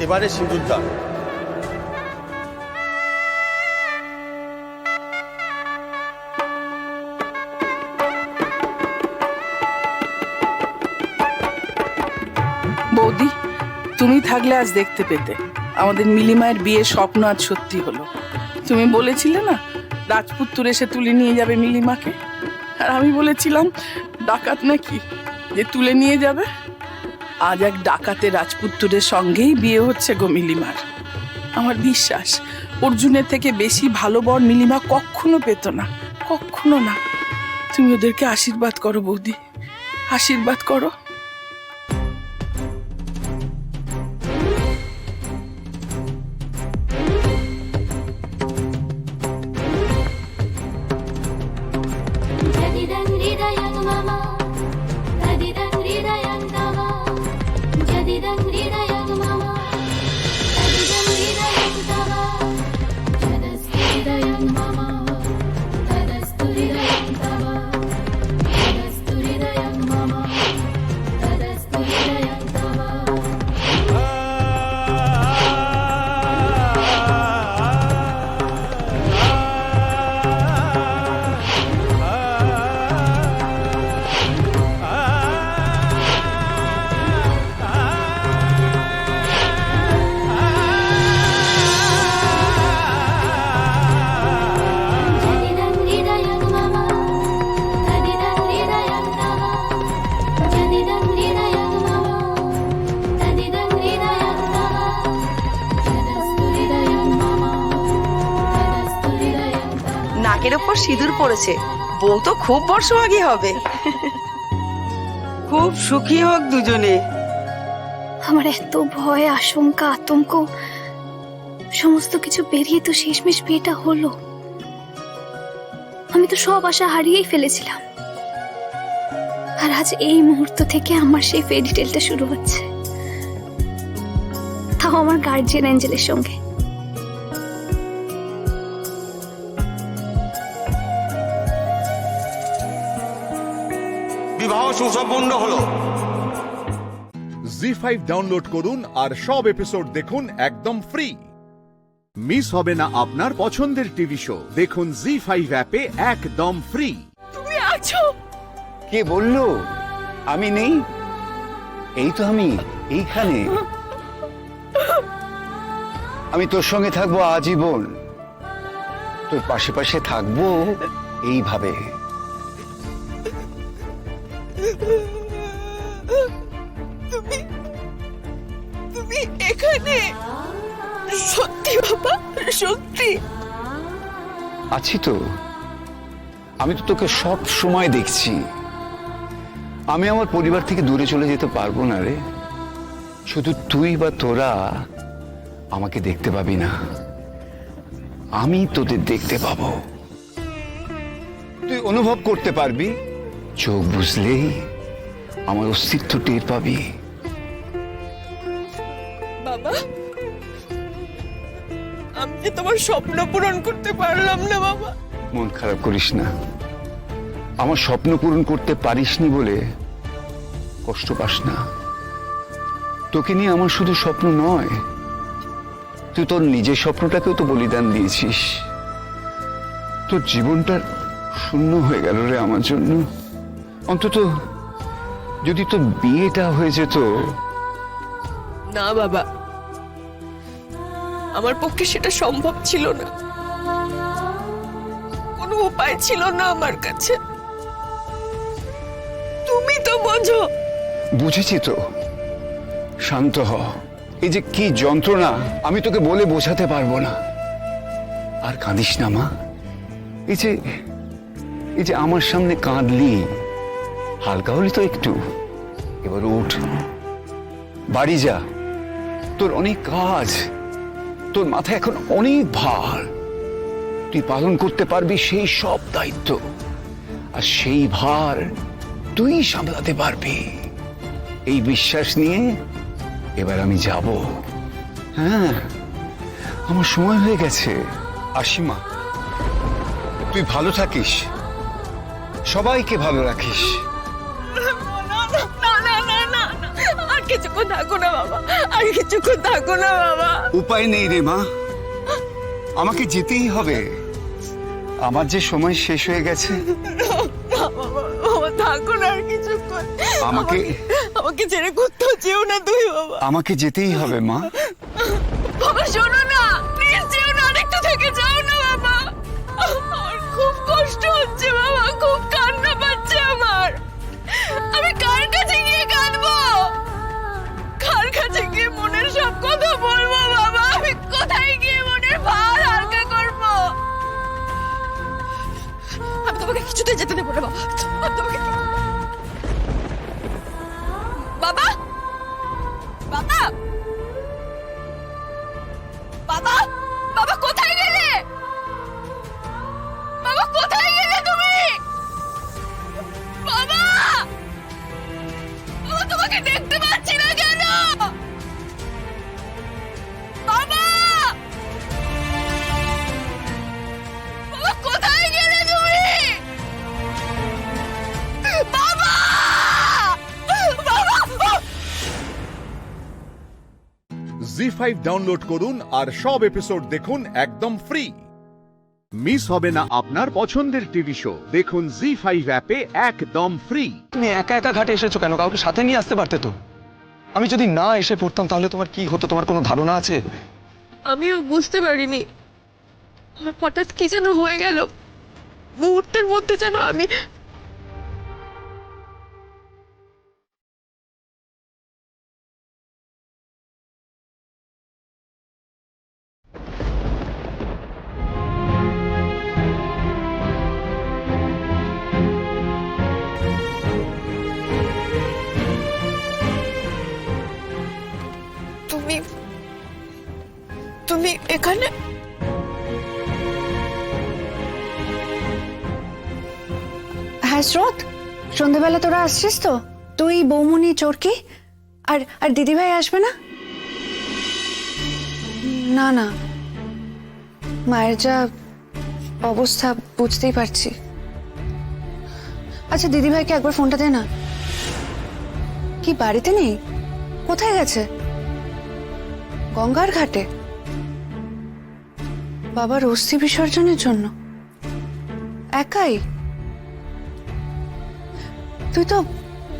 এবারে সিঁদুরদান। বৌদি, তুমি থাকলে আজ দেখতে পেতে আমাদের মিলিমায়ের বিয়ের স্বপ্ন আজ সত্যি হলো। তুমি বলেছিলে না রাজপুত্তুর এসে তুলে নিয়ে যাবে মিলিমাকে, আর আমি বলেছিলাম ডাকাত নাকি যে তুলে নিয়ে যাবে। আজ এক ডাকাতে রাজপুত্তুরের সঙ্গেই বিয়ে হচ্ছে গো মিলিমার। আমার বিশ্বাস অর্জুনের থেকে বেশি ভালো বর মিলিমা কখনো পেত না, কখনো না। তুমি ওদেরকে আশীর্বাদ করো বৌদি, আশীর্বাদ করো। নাকের ওপর সিঁদুর পড়েছে, বউ তো খুব বর্ষভাগী হবে। খুব সুখী হোক দুজনে। আমার এত ভয়, আশঙ্কা, আতঙ্ক সমস্ত কিছু পেরিয়ে তো শেষমেশ বিয়েটা হলো। আমি তো সব আশা হারিয়েই ফেলেছিলাম, আর আজ এই মুহূর্ত থেকে আমার সেই ফেরি টেলটা শুরু হচ্ছে, তাও আমার গার্জিয়ান অ্যাঞ্জেলের সঙ্গে। বিবাহ সুসম্পন্ন হলো। জি5 ডাউনলোড করুন আর সব এপিসোড দেখুন একদম ফ্রি। মিস হবে না আপনার পছন্দের টিভি শো। দেখুন জি5 অ্যাপে একদম ফ্রি। তুমি আছো? কে বললো আমি নেই? এই তো আমি এইখানে। আমি তোর সঙ্গে থাকবো আজীবন, তোর পাশে পাশে থাকবো এইভাবে। তুমি তুমি এখানে? সত্যি বাবা, সত্যি? আছি তো, আমি তো তোকে সব সময় দেখছি। আমি আমার পরিবার থেকে দূরে চলে যেতে পারবো না রে। শুধু তুই বা তোরা আমাকে দেখতে পাবি না, আমি তোদের দেখতে পাবো। তুই অনুভব করতে পারবি, চোখ বুঝলেই আমার অস্তিত্ব টের পাবি। বাবা, আমি যে তোমার স্বপ্ন পূরণ করতে পারলাম না বাবা। মন খারাপ করিস না, আমার স্বপ্ন পূরণ করতে পারিসনি বলে কষ্ট পাস না। তোকে নিয়ে আমার শুধু স্বপ্ন নয়, তুই তোর নিজের স্বপ্নটাকেও তো বলিদান দিয়েছিস। তোর জীবনটা শূন্য হয়ে গেল রে আমার জন্য। অন্তত যদি তোর বিয়েটা হয়ে যেত। না বাবা, আমার পক্ষে সেটা সম্ভব ছিল না, কোনো উপায় ছিল না আমার কাছে। তুমি তো বোঝো। বুঝেছি তো, শান্ত হ। এই যে কি যন্ত্রণা আমি তোকে বলে বোঝাতে পারবো না। আর কাঁদিস না মা। এই যে আমার সামনে কাঁদলি, হালকা হলি তো একটু। এবার উঠ, বাড়ি যা। তোর অনেক কাজ, তোর মাথায় এখন অনেক ভার। তুই পালন করতে পারবি সেই সব দায়িত্ব, আর সেই ভার তুই সামলাতে পারবি। এই বিশ্বাস নিয়ে এবার আমি যাব। হ্যাঁ, আমার সময় হয়ে গেছে। আসি মা, তুই ভালো থাকিস, সবাইকে ভালো রাখিস। না না না না না, আর কিছুক্ষণ থাকো না বাবা, আর কিছুক্ষণ থাকো না বাবা। উপায় নেই রে মা, আমাকে যেতেই হবে। আমার যে সময় শেষ হয়ে গেছে। বাবা থাকো না আর কিছুক্ষণ। আমাকে ছেড়ে কোথাও যেও না তুমি বাবা। আমাকে যেতেই হবে মা। বাবা শোনো না, প্লিজ যেও না, আরেকটু থেকে যাও না বাবা। আমার খুব কষ্ট হচ্ছে বাবা, খুব কান্না পাচ্ছে আমার। আমি কার কাছে গিয়ে কাঁদবো? কার কাছে গিয়ে মনের সব কথা বলবো বাবা? আমি কোথায় গিয়ে মনের ভার হালকা করবো? আমি তোমাকে কিছুতে যেতে দেবো না বাবা। আমি তোমাকে বাবা, বাবা, বাবা, বাবা কোথায় গেলে? বাবা কোথায় গেলে তুমি? বাবা, বাবা তোমাকে দেখতে পাচ্ছি না কেন? বাবা, বাবা কোথায় গেলে তুমি? বাবা, বাবা। জি5 ডাউনলোড করুন আর সব এপিসোড দেখুন একদম ফ্রি। মিস হবে না আপনার পছন্দের টিভি শো, দেখুন জি5 অ্যাপে একদম ফ্রি। তুমি একা একা ঘাটে এসেছো কেন? কাউকে সাথে নিয়ে আসতে পারতে তো। আমি যদি না এসে পড়তাম তাহলে তোমার কি হতো, তোমার কোনো ধারণা আছে? আমিও বুঝতে পারিনি, আমার হঠাৎ কি যেন হয়ে গেল, মুহূর্তের মধ্যে যেন আমি তুমি এখানে? হ্যাঁ স্রোত, সন্ধ্যেবেলা তোরা আসছিস তো? তুই, বৌমনি, চোরকি আর আর দিদিভাই আসবে না? না না, মায়ের যা অবস্থা বুঝতেই পারছি। আচ্ছা দিদিভাইকে একবার ফোনটা দে না। কি বাড়িতে নেই? কোথায় গেছে? গঙ্গার ঘাটে বাবার অস্থি বিসর্জনের জন্য? একাই? তুই তো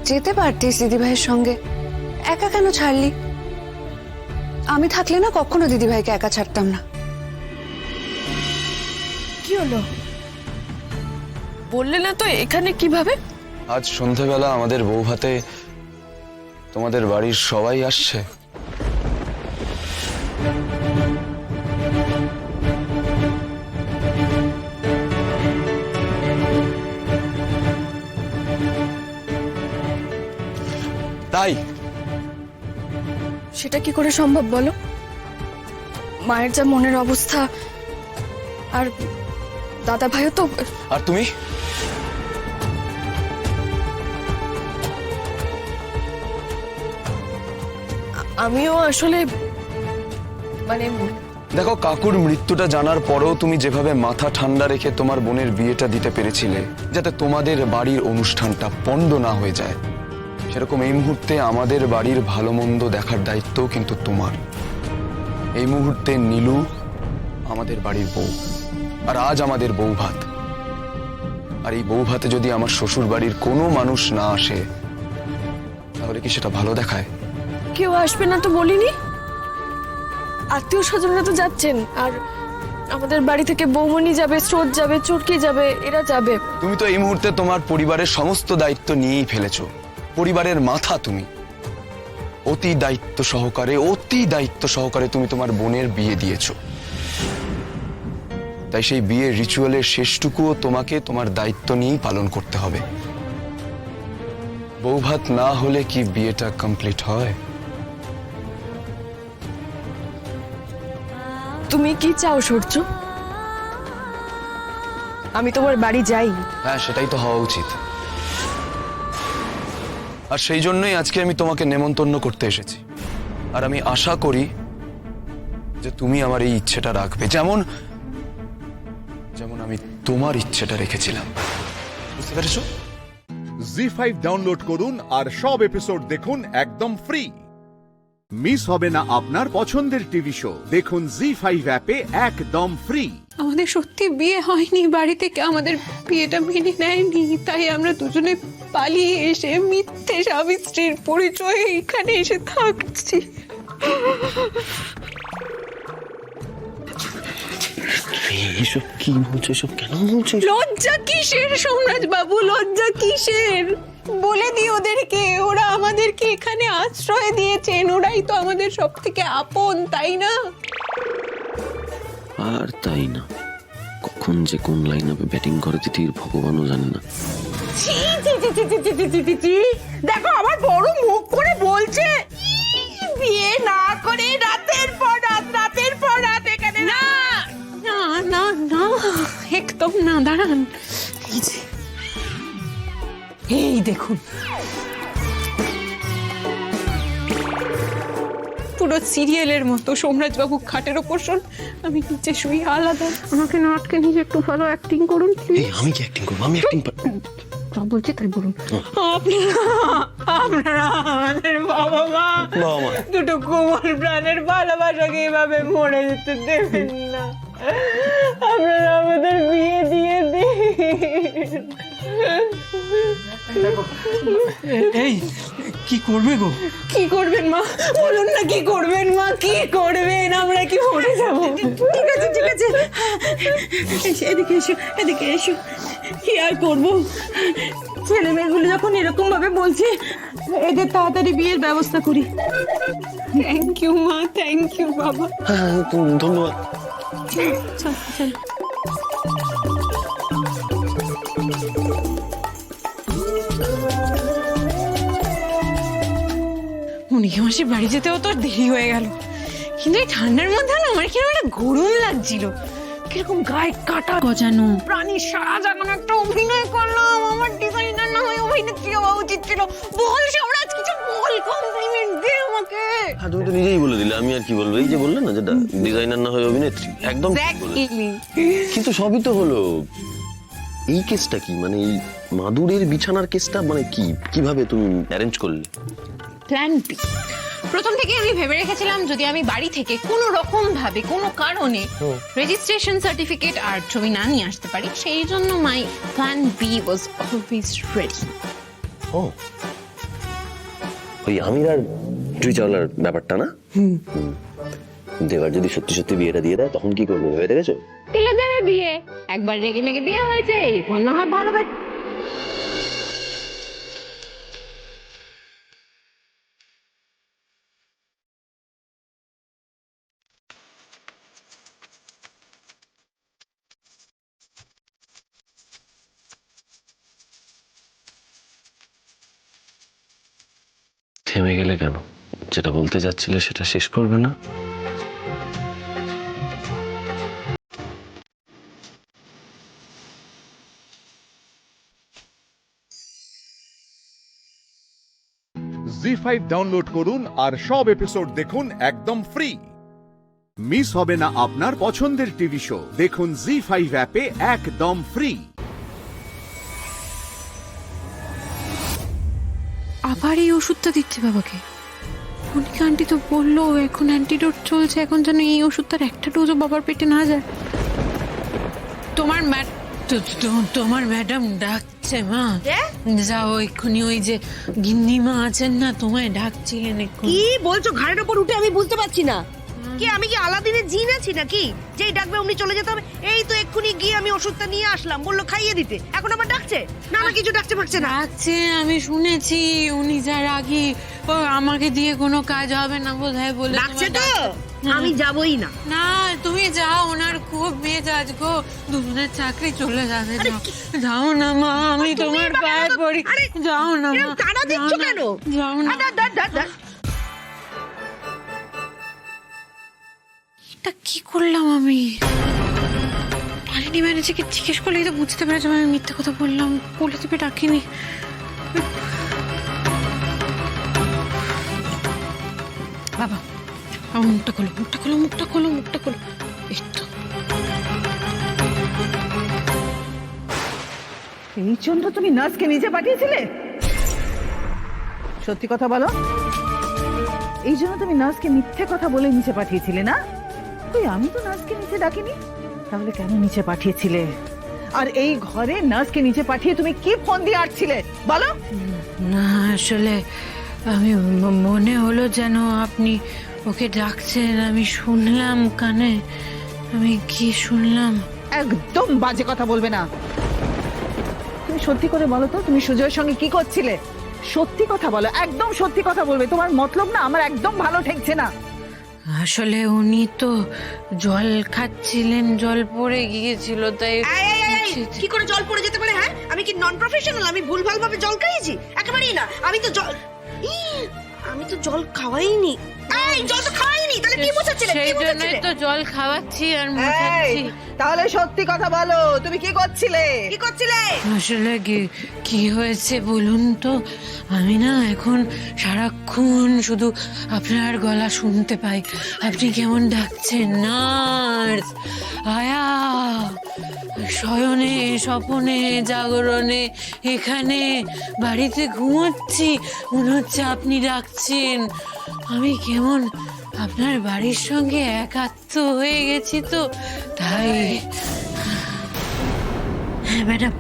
যেতে পারতিস দিদিভাইয়ের সঙ্গে, একা কেন ছাড়লি? আমি থাকলে না কখনো দিদিভাইকে একা ছাড়তাম না। কি হলো বললে না তো, এখানে কিভাবে? আজ সন্ধেবেলা আমাদের বউ ভাতে তোমাদের বাড়ির সবাই আসছে। তাই সেটা কি করে সম্ভব বলো? মায়ের যা মনের অবস্থা, আর দাদা ভাইও তো। আর তুমি? আমিও আসলে মানে দেখো, কাকুর মৃত্যুটা জানার পরেও তুমি যেভাবে মাথা ঠান্ডা রেখে তোমার বোনের বিয়েটা দিতে পেরেছিলে যাতে তোমাদের বাড়ির অনুষ্ঠানটা পণ্ড না হয়ে যায়, সেরকম এই মুহূর্তে আমাদের বাড়ির ভালো মন্দ দেখার দায়িত্ব কিন্তু তোমার। এই মুহূর্তে নীলু আমাদের বাড়ির বউ, আর আজ আমাদের বউ ভাত। আর এই বউ ভাতে যদি আমার শ্বশুর বাড়ির কোনো মানুষ না আসে তাহলে কি সেটা ভালো দেখায়? কেউ আসবে না তো বলিনি, আত্মীয় স্বজনরা তো যাচ্ছেন, আর আমাদের বাড়ি থেকে বৌমনি যাবে, স্রোত যাবে, চুটকি যাবে, এরা যাবে। তুমি তো এই মুহূর্তে তোমার পরিবারের সমস্ত দায়িত্ব নিয়েই ফেলেছো। পরিবারের মাথা তুমি। অতি দায়িত্ব সহকারে তুমি তোমার বোনের বিয়ে দিয়েছো। তাই সেই বিয়ের রিচুয়ালের শেষটুকুও তোমাকে তোমার দায়িত্ব নিয়েই পালন করতে হবে। বৌভাত না হলে কি বিয়েটা কমপ্লিট হয়? তুমি কি চাও সূর্য? আমি তোমার বাড়ি যাই? হ্যাঁ, সেটাই তো হওয়া উচিত। আর সেই জন্যই আজকে আমি তোমাকে নেমন্তন্ন করতে এসেছি। আর আমি আশা করি যে তুমি আমার এই ইচ্ছেটা রাখবে, যেমন যেমন আমি তোমার ইচ্ছেটা রেখেছিলাম। বুঝতে পেরেছো? জি5 ডাউনলোড করুন আর সব এপিসোড দেখুন একদম ফ্রি। মিস হবে না আপনার পছন্দের টিভি শো, দেখুন জি5 অ্যাপে একদম ফ্রি। আমাদের সত্যি বিয়ে হয়নি, বাড়ি থেকে আমাদের বিয়েটা মেনে নেয়নি, তাই আমরা দুজনে পালিয়ে এসে মিথ্যে স্বামী স্ত্রীর পরিচয়ে এখানে এসে থাকছি। এসব কি বলছো? এসব কেন বলছো? লজ্জা কিসের সোমরাজ বাবু, লজ্জা কিসের? বলে দিই ওদেরকে, ওরা আমাদেরকে এখানে আশ্রয় দিয়েছেন, ওরাই তো আমাদের সব থেকে আপন, তাই না? আর তাই না, কখন যে কোন লাইন আপে ব্যাটিং করে তিতির ভগবানও জানে না। দেখো আমার বড় মুখ করে বলছে বিয়ে না করে রাতের পর রাত এখানে না না না না, একদম না, দাঁড়ান। এই দেখুন, পুরো সিরিয়ালের মতো সোমরাজ বাবু খাটের ওপর শোন, আমি নিচে শুই আলাদা। আমাকে না আটকে নিজে একটু ভালো অ্যাক্টিং করুন প্লিজ। আমি কি অ্যাক্টিং করবো? আমি অ্যাক্টিং যা বলছি তাই বলুন। আপনারা আমাদের বাবা মা দুটো কোমল প্রাণের ভালোবাসাকে এভাবে মরে যেতে দেবেন না। আপনারা আমাদের বিয়ে দিয়ে দিন। এই কি করবে গো? কি করবেন মা, বলুন না কি করবেন মা, কি করবেন? আমরা কি মরে যাবো? ঠিক আছে ঠিক আছে, এদিকে এসো, এদিকে এসো। কি আর করবো, ছেলে মেয়েগুলো যখন এরকম ভাবে বলছে, এদের তাড়াতাড়ি বিয়ের ব্যবস্থা করি। থ্যাংক ইউ মা, থ্যাংক ইউ বাবা। ধন্যবাদ। চল চল। মনিকা মাসির বাড়ি যেতেও তো দেরি হয়ে গেল, কিন্তু এই ঠান্ডার মধ্যে না আমার কিরকম একটা গরম লাগছিল, কিরকম গায়ে কাটা গজানো, প্রাণীর সারা জাগানো একটা অভিনয় করলাম। আমার ডিজাইনার না হয়ে অভিনেত্রী হওয়া উচিত ছিল। বল সোমরাজ, কিছু বল, কমপ্লিমেন্ট দে আমাকে। হ্যাঁ, তুমি তো নিজেই বলে দিলে, আমি আর কি বলবো? এই যে বললে না, যেটা ডিজাইনার না হয়ে অভিনেত্রী, একদম ঠিক বলেছো। কিন্তু সবই তো হলো। এই কেসটা কি, মানে এই মাদুরের বিছানার কেসটা মানে কি, কিভাবে তুমি অ্যারেঞ্জ করলে? Plan B. প্রথম থেকে আমি ভেবে রেখেছিলাম যদি আমি বাড়ি থেকে কোনো রকম ভাবে কোনো কারণে রেজিস্ট্রেশন সার্টিফিকেট আর ছবি না নিয়ে আসতে পারি, সেই জন্য my plan B was always ready. ও, ওই আমির আর জুই চাওলার ব্যাপারটা না? দেবার যদি সত্যি সত্যি বিয়েটা দিয়ে দেয়, তখন কি করবো ভেবে দেখেছো? দিলে দেবে বিয়ে, একবার রেগে লেগে বিয়ে হয়েছে, এরপর না হয় ভালো। থেমে গেলে কেন? যেটা বলতে যাচ্ছিলে সেটা শেষ করবে না? জি5 ডাউনলোড করুন আর সব এপিসোড দেখুন একদম ফ্রি। মিস হবে না আপনার পছন্দের টিভি শো, দেখুন জি5 অ্যাপে একদম ফ্রি। আবার এই ওষুধটা দিচ্ছে বাবাকে? মনিকা আন্টি তো বললো এখন অ্যান্টিডোট চলছে, এখন যেন এই ওষুধটার একটা ডোজও বাবার পেটে না যায়। তোমার ম্যাডাম ডাকছে মা, যাও এক্ষুনি। ওই যে গিন্নিমা আছেন না, তোমায় ডাকছিলেন। কি বলছো ঘাড়ের ওপর উঠে? আমি বুঝতে পারছি না। কি আমি কি আলাদিনের জিন আছি নাকি যেই ডাকবে অমনি চলে যেতে হবে? এই তো এক্ষুনি গিয়ে আমি ওষুধটা নিয়ে আসলাম, বললো খাইয়ে দিতে, এখন আবার ডাকছে? না না, কিছু ডাকছে ফাকছে না। ডাকছে, আমি শুনেছি। উনি যার আগে আমাকে দিয়ে কোনো কাজ হবে না বোধহয় বলে ডাকছে তো, আমি যাবই না। না তুমি যাও, ওনার খুব মেজাজ গো, দুজনের চাকরি চলে যাবে। যাও না মা, আমি তোমার পায়ে পড়ি, যাও না মা। টানা দিচ্ছ কেন? যাও না। এটা কি করলাম আমি? পালিনি ম্যানেজারকে জিজ্ঞেস করলেই তো বুঝতে পেরেছি আমি মিথ্যে কথা বললাম, বলে দিবে ডাকিনি। বাবা, আমার মুখটা খোলো, মুখটা খোলো, মুখটা খোলো, মুখটা খোলো। এই তো এই জন্য তুমি নার্সকে নিচে পাঠিয়েছিলে? সত্যি কথা বলো। এই জন্য তুমি নার্সকে মিথ্যে কথা বলে নিচে পাঠিয়েছিলে না? কই, আমি তো নার্সকে নিচে ডাকিনি। তাহলে কেন নিচে পাঠিয়েছিলে? আর এই ঘরে নার্সকে নিচে পাঠিয়ে তুমি কি ফোন দিয়ে আটছিলে বলো? না, আসলে আমি মনে হলো যেন আপনি ওকে ডাকছেন, আমি শুনলাম কানে। আমি কি শুনলাম? একদম বাজে কথা বলবে না। তুমি সত্যি করে বলো তো, তুমি সুজয়ের সঙ্গে কি করছিলে? সত্যি কথা বলো, একদম সত্যি কথা বলবে। তোমার মতলব না আমার একদম ভালো ঠেকছে না। আসলে উনি তো জল খাচ্ছিলেন, জল পড়ে গিয়েছিল, তাই। কি করে জল পড়ে যেতে পারে? হ্যাঁ, আমি কি নন প্রফেশনাল? আমি ভুলভাল ভাবে জল খাইয়েছি? একেবারেই না। আমি তো জল খাওয়াইনি। এই জল তো খাওয়াইনি, তাহলে কি বোঝাচ্ছিলে? সেই জন্যই তো জল খাওয়াচ্ছি আর মোছাচ্ছি। তাহলে সত্যি কথা বলো, তুমি কি করছিলে? কি করছিলে? আসলে কি হয়েছে বলুন তো? আমি না এখন সারাক্ষণ শুধু আপনার গলা শুনতে পাই। আপনি কেমন ডাকছেন, নার্স, আয়া, শয়নে, স্বপনে, জাগরণে, এখানে বাড়িতে ঘুমোচ্ছি, মনে হচ্ছে আপনি ডাকছেন। আমি কেমন আপনার বাড়ির সঙ্গে একাত্ম হয়ে গেছি তো, তাই। হ্যাঁ ম্যাডাম,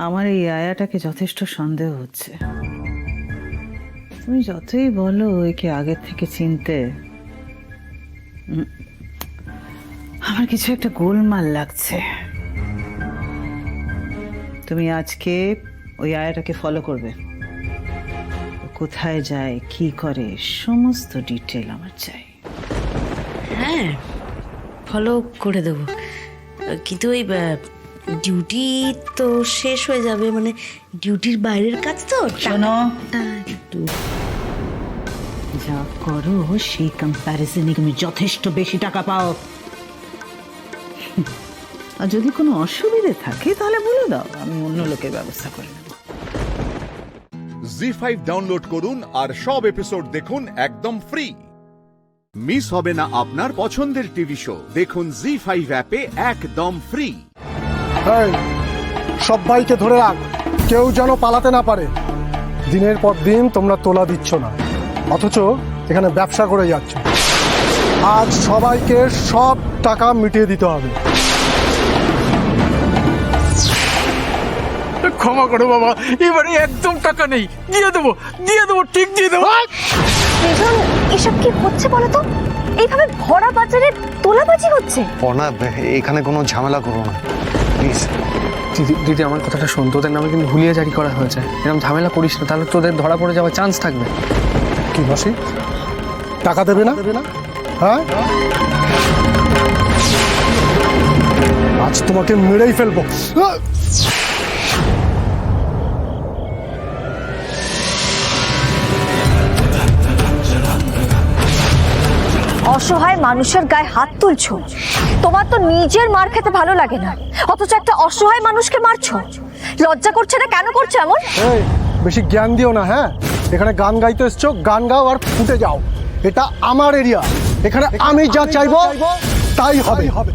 আমার এই আয়াটাকে যথেষ্ট সন্দেহ হচ্ছে। তুমি যতই বলো একে আগের থেকে চিনতে, আমার কিছু একটা গোলমাল লাগছে। তুমি আজকে ওই আয়াটাকে ফলো করবে। কোথায় যায়, কি করে, সমস্ত ডিটেল আমার চাই। হ্যাঁ, ফলো করে দেবো, কিন্তু ওই ডিউটি তো শেষ হয়ে যাবে, মানে ডিউটির বাইরের কাজ তো। শোনো, একটু যা করো সেই কম্প্যারিজনে তুমি যথেষ্ট বেশি টাকা পাও। আর যদি কোনো অসুবিধে থাকে তাহলে বলে দাও, আমি অন্য লোকের ব্যবস্থা করে নেব। জি5 ডাউনলোড করুন আর সব এপিসোড দেখুন একদম ফ্রি। মিস হবে না আপনার পছন্দের টিভি শো। দেখুন জি5 অ্যাপে একদম ফ্রি। সবাইকে ধরে রাখ, কেউ যেন পালাতে না পারে। দিনের পর দিন তোমরা তোলা দিচ্ছ না, অথচ এখানে ব্যবসা করে যাচ্ছ। আজ সবাইকে সব টাকা মিটিয়ে দিতে হবে। ক্ষমা করো বাবা, এবারে একদম টাকা নেই। দিয়ে দেবো, ঠিক দিয়ে দেবো। এসব কি হচ্ছে বলো তো? এইভাবে ভরা বাজারে তোলাবাজি হচ্ছে। অর্ণব, এখানে কোনো ঝামেলা করো না প্লিজ। দিদি আমার কথাটা শোন, তোদের নামে কিন্তু হুলিয়া জারি করা হয়েছে। এরকম ঝামেলা করিস না, তাহলে তোদের ধরা পড়ে যাওয়ার চান্স থাকবে। কি মাসি, টাকা দেবে না? হ্যাঁ, আজ তোমাকে মেরেই ফেলবো। অসহায় মানুষের গায়ে হাত তুলছো? তোমার তো নিজের মার খেতে ভালো লাগে না, অথচ একটা অসহায় মানুষকে মারছো। লজ্জা করছে না? কেন করছো এমন? এই, বেশি জ্ঞান দিও না। হ্যাঁ, এখানে গান গাইতে এসছো, গান গাও আর ফুটে যাও। এটা আমার এরিয়া, এখানে আমি যা চাইবো তাই হবে।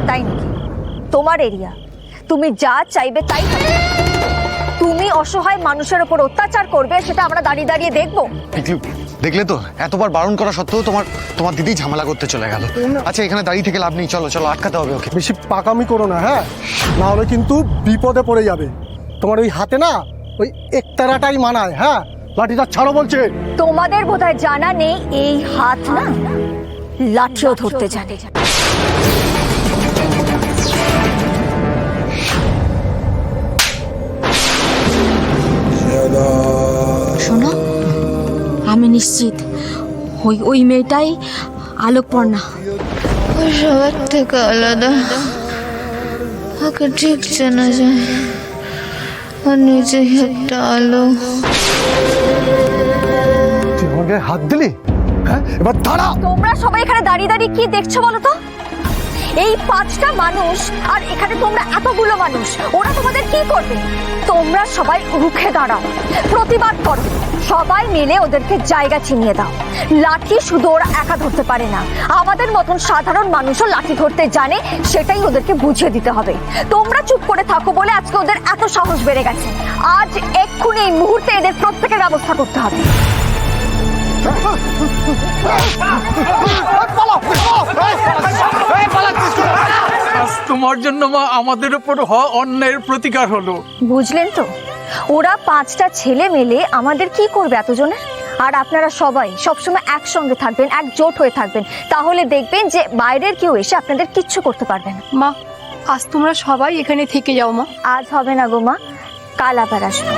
তাই নাকি? তোমার এরিয়া, তুমি যা চাইবে তাই হবে। তুমি অসহায় মানুষের উপর অত্যাচার করবে, সেটা আমরা দাঁড়িয়ে দাঁড়িয়ে দেখবো? দেখলে তো, এতবার বারণ করা সত্ত্বেও তোমার দিদি ঝামেলা করতে চলে গেল। আচ্ছা, এখানে দাঁড়িয়ে থেকে লাভ নেই, চলো চলো, আটকাতে হবে ওকে। বেশি পাকামি করো না, হ্যাঁ, না হলে কিন্তু বিপদে পড়ে যাবে। তোমার ওই হাতে না ওই একতারাটাই মানায়। হ্যাঁ, লাঠিটা ছাড়ো বলছে। তোমাদের বোধহয় জানা নেই এই হাত না লাঠিও ধরতে জানে। শোনো, আমি নিশ্চিত ওই মেয়েটাই আলোকপর্ণা। সবার থেকে আলাদা, তাকে ঠিক চেনা যায়, আর নিজে একটা আলো। তুই আমার গায়ে হাত দিলি? হ্যাঁ, এবার দাঁড়া। তোমরা সবাই এখানে দাঁড়িয়ে দাঁড়িয়ে কি দেখছো বলো তো? এই 5টা মানুষ আর এখানে তোমরা এতগুলো মানুষ, ওরা তোমাদের কি করবে? তোমরা সবাই রুখে দাঁড়াও, প্রতিবাদ করো, সবাই মিলে ওদেরকে জায়গা চিনিয়ে দাও। লাঠি শুধু ওরা একা ধরতে পারে না, আমাদের মতন সাধারণ মানুষও লাঠি ধরতে জানে, সেটাই ওদেরকে বুঝিয়ে দিতে হবে। তোমরা চুপ করে থাকো বলে আজকে ওদের এত সাহস বেড়ে গেছে। আজ এক্ষুনি এই মুহূর্তে এদের প্রত্যেকের ব্যবস্থা করতে হবে। তোমার জন্য মা আমাদের উপর অন্যায়ের প্রতিকার হলো। বুঝলেন তো, ওরা 5টা ছেলে মেলে আমাদের কি করবে এতজনের? আর আপনারা সবাই সবসময় একসঙ্গে থাকবেন, একজোট হয়ে থাকবেন, তাহলে দেখবেন যে বাইরের কেউ এসে আপনাদের কিচ্ছু করতে পারবে না। মা, আজ তোমরা সবাই এখানে থেকে যাও মা। আজ হবে না গো মা, কাল আবার আসবো।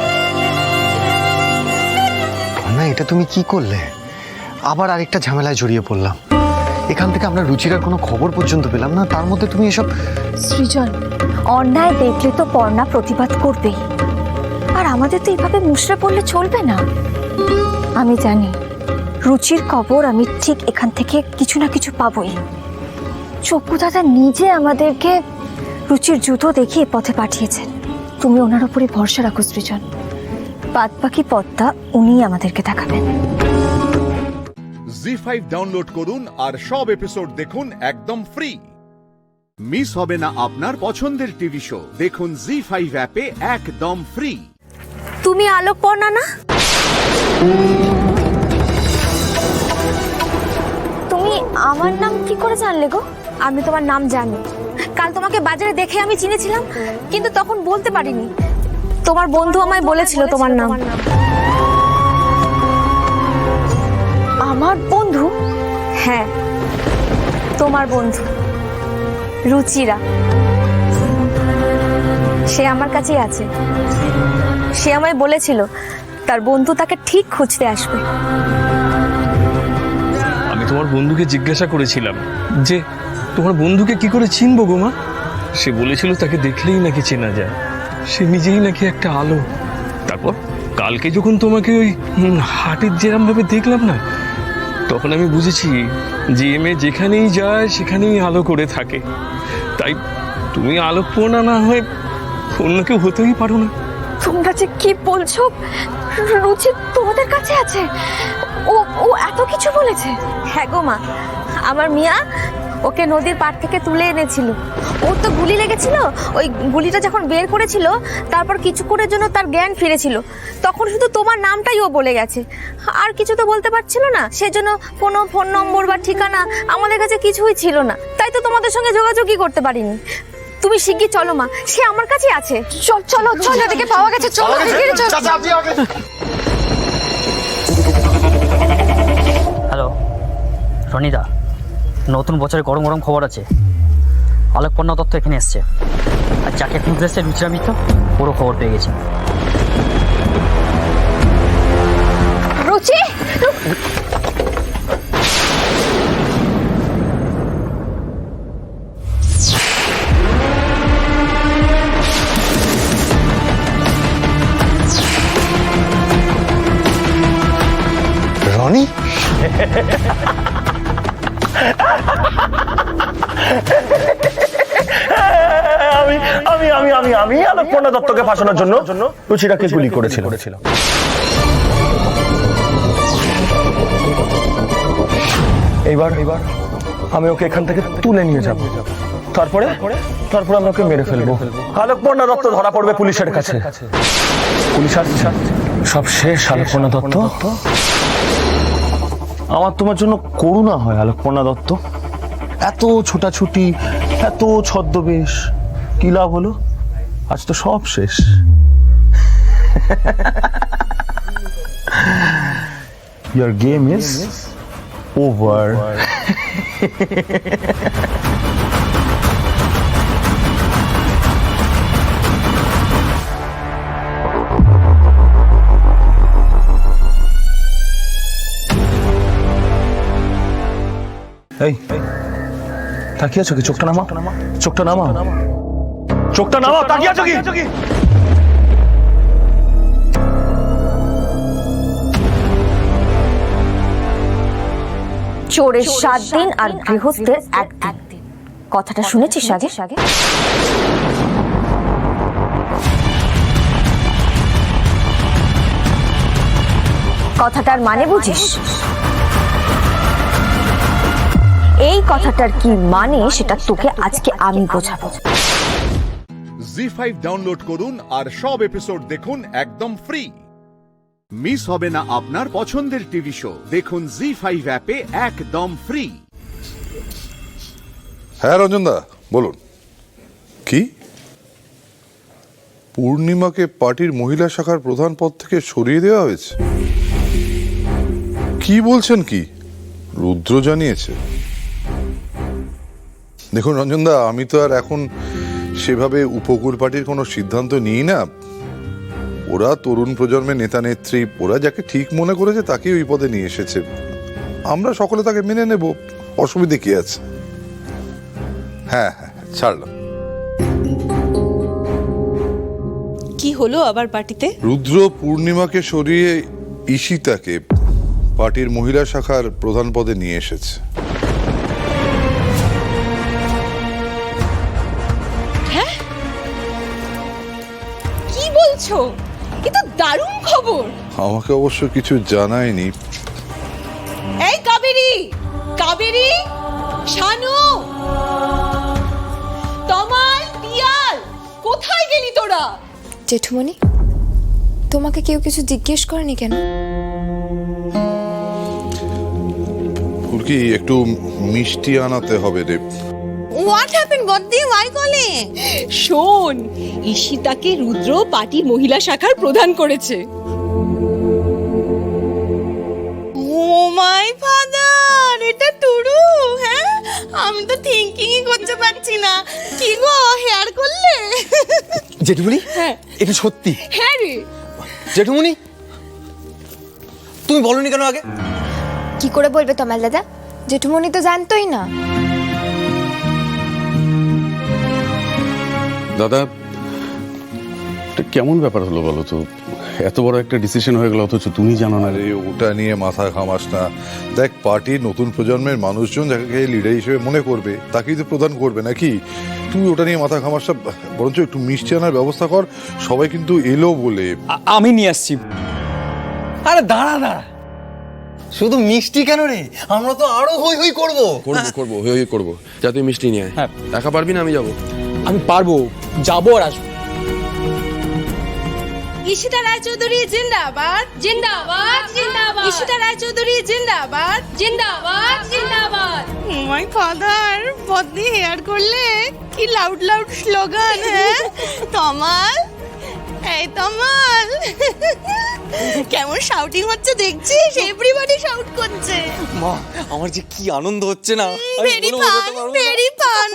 না, এটা তুমি কি করলে? আবার আরেকটা ঝামেলায় জড়িয়ে পড়লাম। এখান থেকে আমরা রুচিরার কোনো খবর পর্যন্ত পেলাম না, তার মধ্যে তুমি এসব। সৃজন, অন্যায় দেখলে তো পর্ণা প্রতিবাদ করবেই, আর আমাদের তো এইভাবে মুষড়ে পড়লে চলবে না। আমি জানি রুচির খবর আমি ঠিক এখান থেকে কিছু না কিছু পাবই। চপ্পু দাদা নিজে আমাদেরকে রুচির জুতো দেখিয়ে পথে পাঠিয়েছেন। তুমি ওনার উপরে ভরসা রাখো সৃজন, বাদ বাকি পথটা উনি আমাদেরকে দেখাবেন। জি5 ডাউনলোড করুন আর সব এপিসোড দেখুন একদম ফ্রি। মিস হবে না আপনার পছন্দের টিভি শো, দেখুন জি5 অ্যাপে একদম ফ্রি। তুমি আলোক পর্ণা না? তুমি আমার নাম কি করে জানলে গো? আমি তোমার নাম জানি, কাল তোমাকে বাজারে দেখে আমি চিনেছিলাম, কিন্তু তখন বলতে পারিনি। তোমার বন্ধু আমায় বলেছিল তোমার নাম। আমার বন্ধু? হ্যাঁ, তোমার বন্ধু রুচিরা, সে আমার কাছেই আছে। সে আমায় বলেছিল তার বন্ধু তাকে ঠিক খুঁজতে আসবে। আমি তোমার বন্ধুকে জিজ্ঞাসা করেছিলাম যে তোমার বন্ধুকে কি করে চিনবো গো মা? সে বলেছিল তাকে দেখলেই নাকি চেনা যায়, সে নিজেই নাকি একটা আলো। তারপর কালকে যখন তোমাকে ওই হাটের যেরম ভাবে দেখলাম না, তখন আমি বুঝেছি যে মেয়ে যেখানেই যায় সেখানেই আলো করে থাকে। তাই তুমি আলোকপূর্ণা না হয়ে অন্য কেউ হতেই পারো না। তোমরা যে কি বলছো? রুচি তোমাদের কাছে আছে? ও এত কিছু বলেছে? হ্যাঁ গো মা, আমার মিয়া ওকে নদীর পাড় থেকে তুলে এনেছিল। ওর তো গুলি লেগেছিল, ওই গুলিটা যখন বের করেছিল তারপর কিছুক্ষণের জন্য তার জ্ঞান ফিরেছিল, তখন শুধু তোমার নামটাই ও বলে গেছে, আর কিছু তো বলতে পারছিল না। সেজন্য কোনো ফোন নম্বর বা ঠিকানা আমাদের কাছে কিছুই ছিল না, তাই তো তোমাদের সঙ্গে যোগাযোগই করতে পারিনি। তুমি শিগগির চলো মা, সে আমার কাছে আছে। চলো এদিকে পাওয়া গেছে, চলো হ্যালো রনিদা, নতুন বছরে গরম গরম খবর আছে। আলোকপর্ণা দত্ত এখানে এসছে, আর যাকে খুঁজতে এসছে রুচিরা মিত্র, পুরো খবর পেয়ে গেছে। রুচি, রনি? আমি আলোকপর্ণা দত্তকে ফাঁসানোর জন্য রুচিরাকে গুলি করেছিলাম। এইবার আমি ওকে এখান থেকে তুলে নিয়ে যাব, তারপরে আমরা ওকে মেরে ফেলবো। আলোকপর্ণা দত্ত ধরা পড়বে পুলিশের কাছে। পুলিশ আসছে, সব শেষ। আলোকপর্ণা দত্ত, আমার তোমার জন্য করুণা হয় আলোকপর্ণা দত্ত। এত ছোটাছুটি, এত ছদ্মবেশ, কি লাভ হলো? আজ তো সব শেষ। Your game is over. এই তাকিয়ে আছো কি? চোখটা নামাও, চোখটা নামাও, চোখটা নামাও, তাকিয়ে আছো কি? চোরের 7 দিন আর গৃহস্থের 1 দিন। কথাটা শুনেছিস আগে? কথাটার মানে বুঝিস? এই কথাটার কি মানে সেটা তোকে আজকে আমি বোঝাবো। জি5 ডাউনলোড করুন আর সব এপিসোড দেখুন একদম ফ্রি। মিস হবে না আপনার পছন্দের টিভি শো, দেখুন জি5 অ্যাপে একদম ফ্রি। হ্যাঁ রঞ্জনদা বলুন। কি পূর্ণিমাকে পার্টির মহিলা শাখার প্রধান পদ থেকে সরিয়ে দেওয়া হয়েছে? কি বলছেন? কি রুদ্র জানিয়েছে? দেখুন রঞ্জনদা, আমি তো আর এখন সেভাবে উপকূল পার্টির কোনো সিদ্ধান্ত নিই না। ওরা তরুণ প্রজন্মের নেতা নেত্রী, ওরা যাকে ঠিক মনে করেছে তাকে ওই পদে নিয়ে এসেছে। আমরা সকলে তাকে মেনে নেব, অসুবিধে কি আছে? হ্যাঁ হ্যাঁ ছাড়লাম। কি হলো আবার পার্টিতে? রুদ্র পূর্ণিমাকে সরিয়ে ঈশিতাকে পার্টির মহিলা শাখার প্রধান পদে নিয়ে এসেছে। হ্যাঁ, কি বলছো? এ তো দারুণ খবর। আমাকে অবশ্য কিছু জানায়নি। এই কাবেরী, কাবেরী, শানু, তমাল, পিয়াল, কোথায় গেলি তোরা? জেঠুমণি, তোমাকে কেউ কিছু জিজ্ঞেস করেনি কেন? ফুলকি, একটু মিষ্টি আনাতে হবে রে। What happened বদ্দি? ওয়াই কলে? শোন, ঈশিতাকে রুদ্র পার্টির মহিলা শাখার প্রধান করেছে। ও মাই ফাদার, এটা টুরু? হ্যাঁ, আমি তো থিঙ্কিংই করতে পারছি না। কি গো, হেয়ার করলে? জেঠুমনি, হ্যাঁ এটা সত্যি? হ্যাঁ রে। জেঠুমনি, তুমি বলনি কেন আগে? কি করে বলবে তমাল দাদা? জেঠুমণি তো জানতোই না। দাদা, এটা কেমন ব্যাপার হলো বলো তো? এত বড় একটা ডিসিশন হয়ে গেল অথচ তুমি জানো না। আরে ওটা নিয়ে মাথা ঘামাস না। দেখ, পার্টির নতুন প্রজন্মের মানুষজন যাকে লিডার হিসেবে মনে করবে তাকেই তো প্রদান করবে নাকি? তুই ওটা নিয়ে মাথা ঘামাস না, বরঞ্চ একটু মিষ্টি আনার ব্যবস্থা কর। সবাই কিন্তু এলো বলে। আমি নিয়ে আসছি। আরে দাঁড়া দাঁড়া, শুধু মিষ্টি কেন রে? আমরা তো আরো হই হই করবো। করবো হই হই করবো। যা তুই মিষ্টি নিয়ে আয়। একা পারবি না? আমি যাবো। আমি পারবো, যাবো আর আসবো। ঈশিতা রায়চৌধুরী জিন্দাবাদ, জিন্দাবাদ, জিন্দাবাদ। ঈশিতা রায়চৌধুরী জিন্দাবাদ, জিন্দাবাদ, জিন্দাবাদ। ও মাই ফাদার, বদ্দি হেয়ার করলে? কি লাউড লাউড স্লোগান! হ্যাঁ তমাল, এই তমাল, কেমন শাউটিং হচ্ছে দেখছিস? এভরিবডি শাউট করছে। মা, আমার যে কি আনন্দ হচ্ছে না! Very fun, very fun.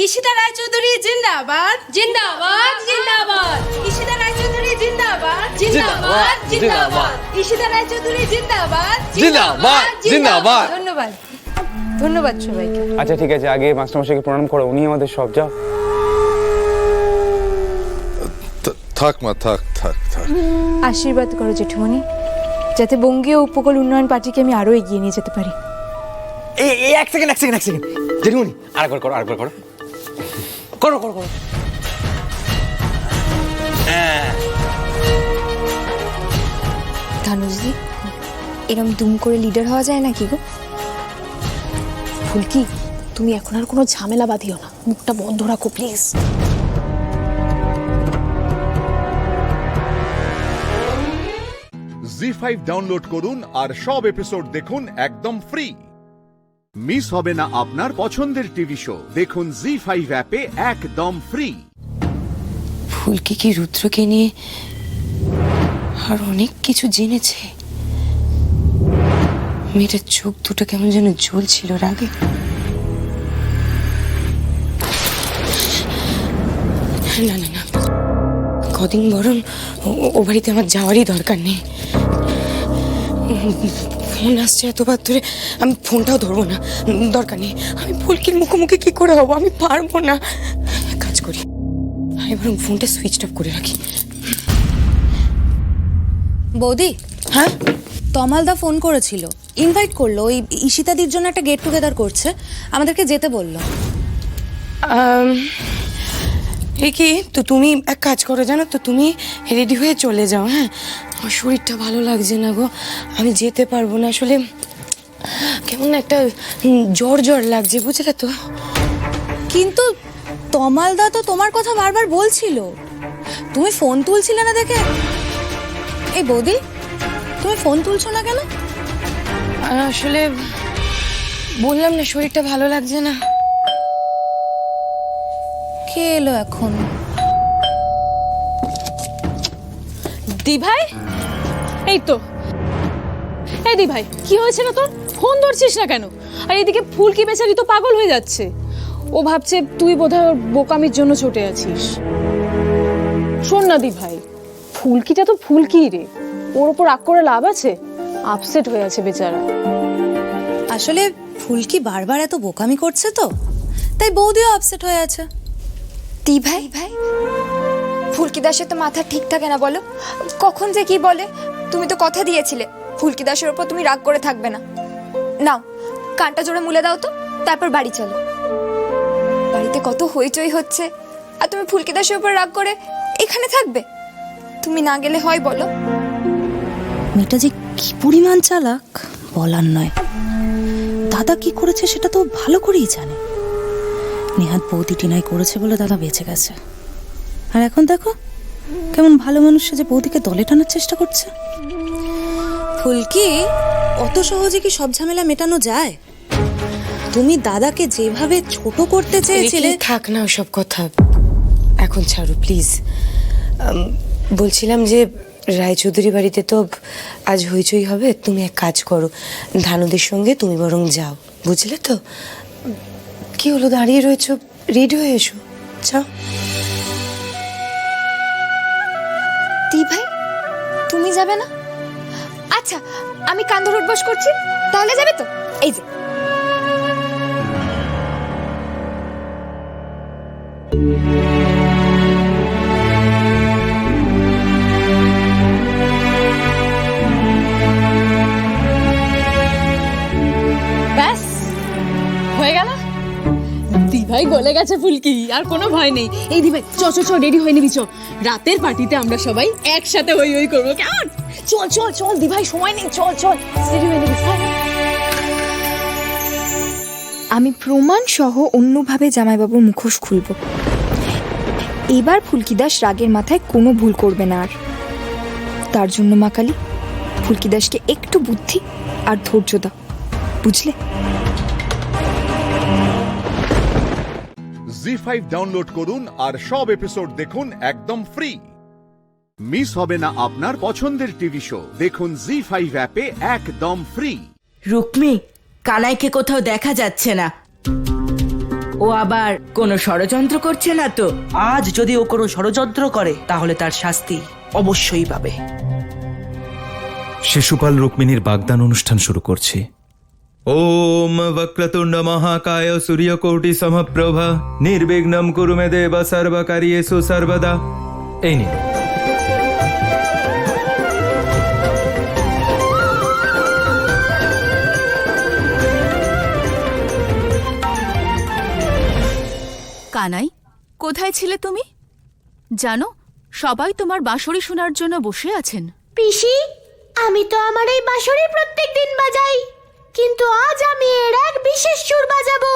Ishita Roychowdhury জিন্দাবাদ, জিন্দাবাদ, জিন্দাবাদ। ঈশিতা রায়চৌধুরী জিন্দাবাদ, জিন্দাবাদ, জিন্দাবাদ। ঈশিতা রায়চৌধুরী জিন্দাবাদ, জিন্দাবাদ, জিন্দাবাদ। ধন্যবাদ, ধন্যবাদ সবাইকে। আচ্ছা ঠিক আছে, আগে মাস্টারমশাইকে প্রণাম করো, উনি আমাদের সব। যাও। থাক মা, থাক থাক থাক। আশীর্বাদ করো জেঠুমণি, যাতে বঙ্গীয় উপকূল উন্নয়ন পার্টিকে আমি আরো এগিয়ে নিয়ে যেতে পারি। এক সেকেন্ড, এক সেকেন্ড, এক সেকেন্ড। জেঠুমণি, আরেকবার করো, আরেকবার করো। করো করো করো। ধানুজি, এরম দুম করে লিডার হওয়া যায় নাকি গো? ফুলকি, তুমি এখন আর কোনো ঝামেলা বাঁধিও না, মুখটা বন্ধ রাখো প্লিজ। জি5 ডাউনলোড করুন আর সব এপিসোড দেখুন একদম ফ্রি। মিস হবে না আপনার পছন্দের টিভি শো, দেখুন জি5 অ্যাপে একদম ফ্রি। ফুলকি কি রুদ্রকে নিয়ে আর অনেক কিছু জেনেছে? মেয়েটার চোখ দুটো কেমন যেন জ্বলছিল রাগে। না না না, কদিন বরং ও বাড়িতে আমার যাওয়ারই দরকার নেই। ফোন আসছে এতবার ধরে, আমি ফোনটাও ধরবো না, দরকার নেই। আমি ফুলকির মুখোমুখি কি করে হবো? আমি পারবো না। কাজ করি, আমি বরং ফোনটা সুইচ অফ করে রাখি। বৌদি, হ্যাঁ তমালদা ফোন করেছিল, ইনভাইট করলো। ওই ঈশিতাদির জন্য একটা গেট টুগেদার করছে, আমাদেরকে যেতে বললো। আমাদেরকে যেতে বললো? ঠিক আছে, আমি ফোনটা সুইচ অফ করে রাখছি। কাজ করি, আমি বরং ফোনটা সুইচ অফ করে রাখি। বৌদি, হ্যাঁ, তমালদা ফোন করেছিল, ইনভাইট করলো, ওই ঈশিতাদির জন্য একটা গেট টুগেদার করছে, আমাদেরকে যেতে বললো। কি তো তুমি এক কাজ করো জানো তো, তুমি রেডি হয়ে চলে যাও। হ্যাঁ, আমার শরীরটা ভালো লাগছে না গো, আমি যেতে পারবো না আসলে, কেমন একটা জ্বর জ্বর লাগছে, বুঝলে তো। কিন্তু তমালদা তো তোমার কথা বারবার বলছিল, তুমি ফোন তুলছিলে না দেখে। এই বৌদি, তুমি ফোন তুলছো না কেন? আসলে বললাম না, শরীরটা ভালো লাগছে না। কে এলো এখন? দি ভাই, এই তো। এই দি ভাই, কি হয়েছে না তোর? ফোন ধরছিস না কেন? আর এদিকে ফুলকি বেচারি তো পাগল হয়ে যাচ্ছে, ও ভাবছে তুই বোধহয় ওর বোকামির জন্য ছুটে আছিস। শোন না দি ভাই, ফুলকিটা তো ফুলকি রে, ওর ওপর রাগ করে লাভ আছে? আপসেট হয়ে আছে বেচারা। আসলে ফুলকি বারবার এত বোকামি করছে তো, তাই বৌদিও আপসেট হয়ে আছে। দি ভাই, ফুলকি দাসের তো মাথা ঠিক থাকে না, বলো কখন যে কি বলে। তুমি তো কথা দিয়েছিলে ফুলকি দাসের উপর তুমি রাগ করে থাকবে না। নাও কানটা জোরে মুলে দাও তো, তারপর বাড়ি চলো। বাড়িতে কত হইচই হচ্ছে, আর তুমি ফুলকি দাসের উপর রাগ করে এখানে থাকবে? তুমি না গেলে হয় বলো? মেয়েটা যে কি পরিমাণ চালাক বলার নয়। দাদা কি করেছে সেটা তো ভালো করেই জানে। নেহাত বৌদি টিনাই করেছে বলে দাদা বেঁচে গেছে, আর এখন দেখো কেমন ভালো মানুষ যে বৌদিকে দলে টানার চেষ্টা করছে। ফুলকি, অত সহজে কি সব ঝামেলা মেটানো যায়? তুমি দাদাকে যেভাবে ছোট করতে চেয়েছিলে। থাক না ওসব কথা, এখন ছাড়ো প্লিজ। বলছিলাম যে রায়চৌধুরী বাড়িতে তো আজ হইচই হবে, তুমি এক কাজ করো, ধানুদের সঙ্গে তুমি বরং যাও, বুঝলে তো। কি হলো, দাঁড়িয়ে রয়েছো? রেডি হয়ে এসো, যাও। দি ভাই, তুমি যাবে না? আচ্ছা, আমি কান ধরে উঠবস করছি, তাহলে যাবে তো? এই যে ব্যাস হয়ে গেল। দি ভাই গলে গেছে ফুলকি, আর কোনো ভয় নেই। এই দি ভাই, চ চ চ, রেডি হয়ে নিবি, চ। রাতের পার্টিতে আমরা সবাই একসাথে হই হই করবো, কেমন? চল চল চল দি ভাই, সময় নেই, চল চল, রেডি হয়ে নিবি। আমি প্রমাণ সহ অন্যভাবে জামাইবাবুর মুখোশ খুলব। এবার ফুলকি দাস রাগের মাথায় কোনো ভুল করবে না আর। তার জন্য মা কালী, ফুলকি দাসকে একটু বুদ্ধি আর ধৈর্য দাও, বুঝলে? জি5 ডাউনলোড করুন আর সব এপিসোড দেখুন একদম ফ্রি। মিস হবে না আপনার পছন্দের টিভি শো, দেখুন জি5 অ্যাপে একদম ফ্রি। রুক্মি, কানাইকে কোথাও দেখা যাচ্ছে না। ও আবার কোনো ষড়যন্ত্র করছে না তো? আজ যদি ও কোনো ষড়যন্ত্র করে তাহলে তার শাস্তি অবশ্যই পাবে। শিশুপাল রুক্মিণীর বাগদান অনুষ্ঠান শুরু করছি। ওম বক্রতুণ্ড মহাকায় সূর্যকোটি সমপ্রভা নির্বিঘ্নম কুরু মে দেব সর্বকার্যেষু সর্বদা। এই নিন। কানাই, কোথায় ছিলে তুমি? জানো, সবাই তোমার বাঁশরি শোনার জন্য বসে আছেন। পিসি, আমি তো আমার এই বাঁশরি প্রত্যেকদিন বাজাই, কিন্তু আজ আমি এর এক বিশেষ সুর বাজাবো।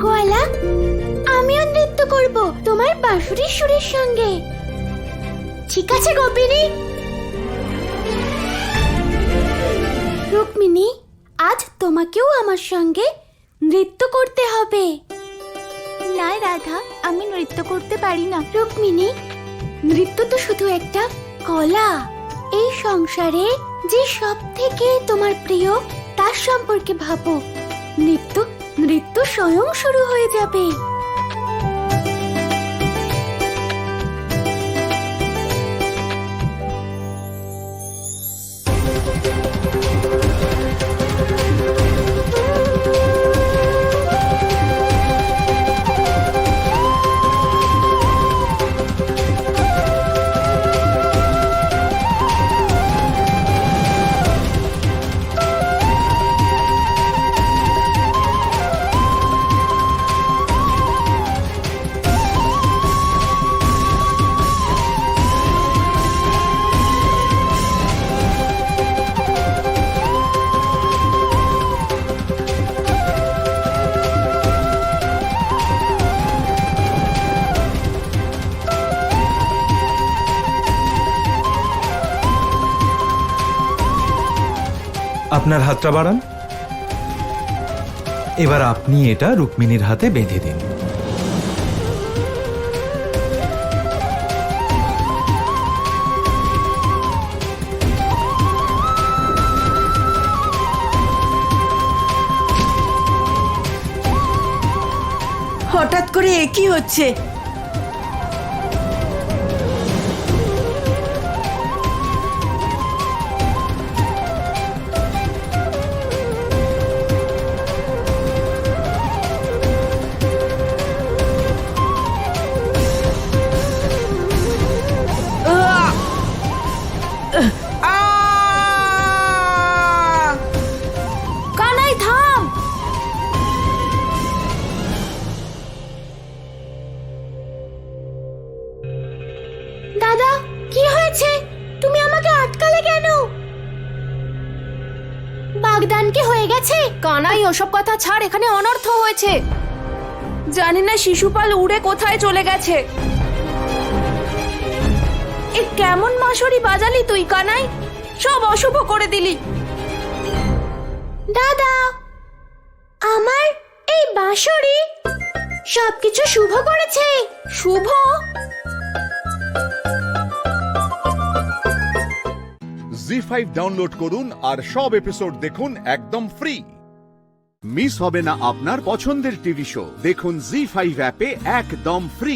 গলা, আমিও নৃত্য করব তোমার বাঁশরির সুরের সঙ্গে। ঠিক আছে গোপিনী? রুক্মিণী, আজ তোমাকেও আমার সঙ্গে নৃত্য করতে হবে। না রাধা, আমি নৃত্য করতে পারি না। রুক্মিণী, নৃত্য তো শুধু একটা কলা। এই সংসারে যে সব থেকে তোমার প্রিয় তার সম্পর্কে ভাবো। নৃত্য নৃত্য স্বয়ং শুরু হয়ে যাবে। আপনার হাতটা বাড়ান। এবার আপনি এটা রুক্মিণীর হাতে বেঁধে দিন। হঠাৎ করে এ কি হচ্ছে? কানাই থাম। দাদা কি হয়েছে? তুমি আমাকে আটকালে কেন? বাগদান কি হয়ে গেছে? কানাই ওসব কথা ছাড়, এখানে অনর্থ হয়েছে। জানি না শিশুপাল উড়ে কোথায় চলে গেছে। এ কেমন মাসুরি বাজালি তুই কানাই, সব অশুভ করে দিলি। দাদা, আমার এই বাঁশরি সবকিছু শুভ করেছে। শুভ? জি5 ডাউনলোড করুন আর সব এপিসোড দেখুন একদম ফ্রি। মিস হবে না আপনার পছন্দের টিভি শো। দেখুন জি5 অ্যাপে একদম ফ্রি।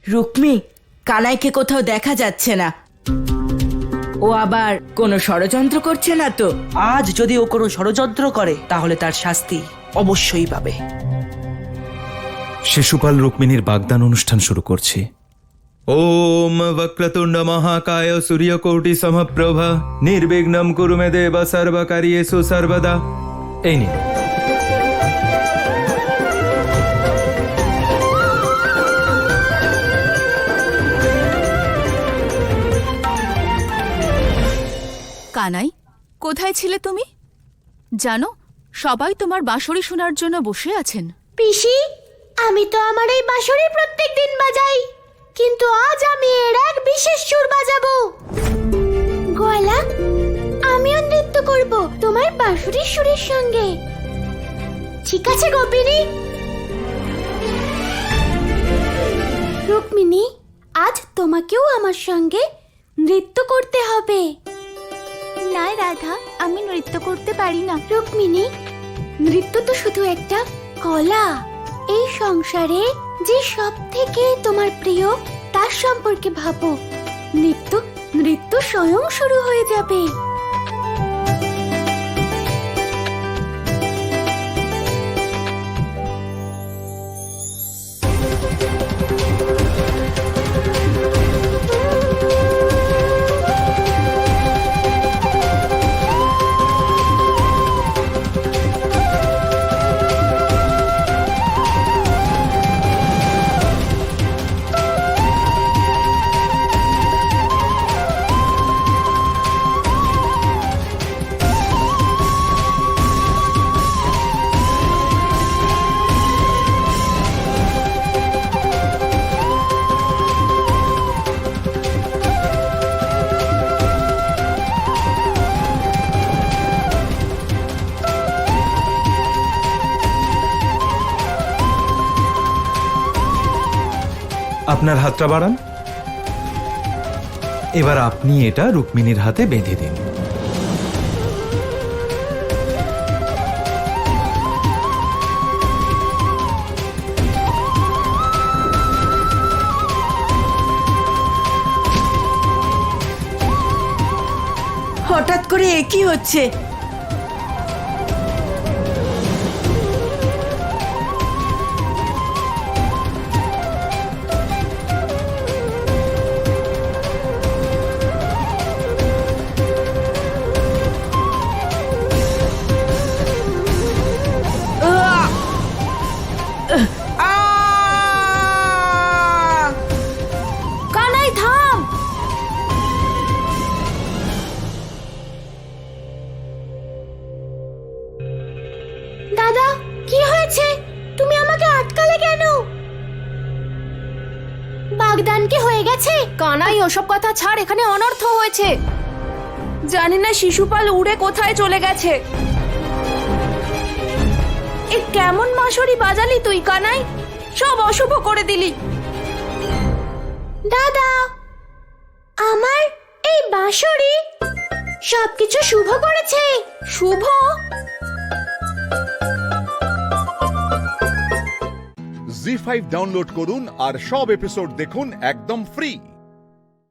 রুক্মি, কানাইকে কোথাও দেখা যাচ্ছে না। ও আবার কোনো ষড়যন্ত্র করছে না তো? আজ যদি ও কোনো ষড়যন্ত্র করে তাহলে তার শাস্তি অবশ্যই পাবে। শিশুপাল রুক্মিণীর বাগদান অনুষ্ঠান শুরু করছি। ওম বক্রতুণ্ড মহাকায় সূর্যকোটি সমপ্রভা নির্বিঘ্নম কুরু মে দেব সর্বকার্যেষু সর্বদা। এই নিন। কানাই, কোথায় ছিলে তুমি? জানো, সবাই তোমার বাঁশরি শোনার জন্য বসে আছেন। পিসি, আমি তো আমার এই বাঁশরি প্রত্যেকদিন বাজাই, কিন্তু আজ আমি এর এক বিশেষ সুর বাজাবো। গলা, আমিও নৃত্য করব তোমার বাঁশরির সুরের সঙ্গে। ঠিক আছে গোপিনী? রুক্মিণী, আজ তোমাকেও আমার সঙ্গে নৃত্য করতে হবে। না রাধা, আমি নৃত্য করতে পারি না। রুক্মিণী, নৃত্য তো শুধু একটা কলা। এই সংসারে যে সব থেকে তোমার প্রিয় তার সম্পর্কে ভাবো। নৃত্য নৃত্য স্বয়ং শুরু হয়ে যাবে। আপনার হাতটা বাড়ান। এবার আপনি এটা রুক্মিণীর হাতে বেঁধে দিন। হঠাৎ করে এ কি হচ্ছে? কানাই থাম। দাদা কি হয়েছে? তুমি আমাকে আটকালে কেন? বাগদান কি হয়ে গেছে? কানাই ওসব কথা ছাড়, এখানে অনর্থ হয়েছে। জানি না শিশুপাল উড়ে কোথায় চলে গেছে। এ কেমন মাসরি বাজালি তুই কানাই, সব অশুভ করে দিলি। দাদা, আমার এই বাঁশরি সবকিছু শুভ করেছে। শুভ? জি5 ডাউনলোড করুন আর সব এপিসোড দেখুন একদম ফ্রি।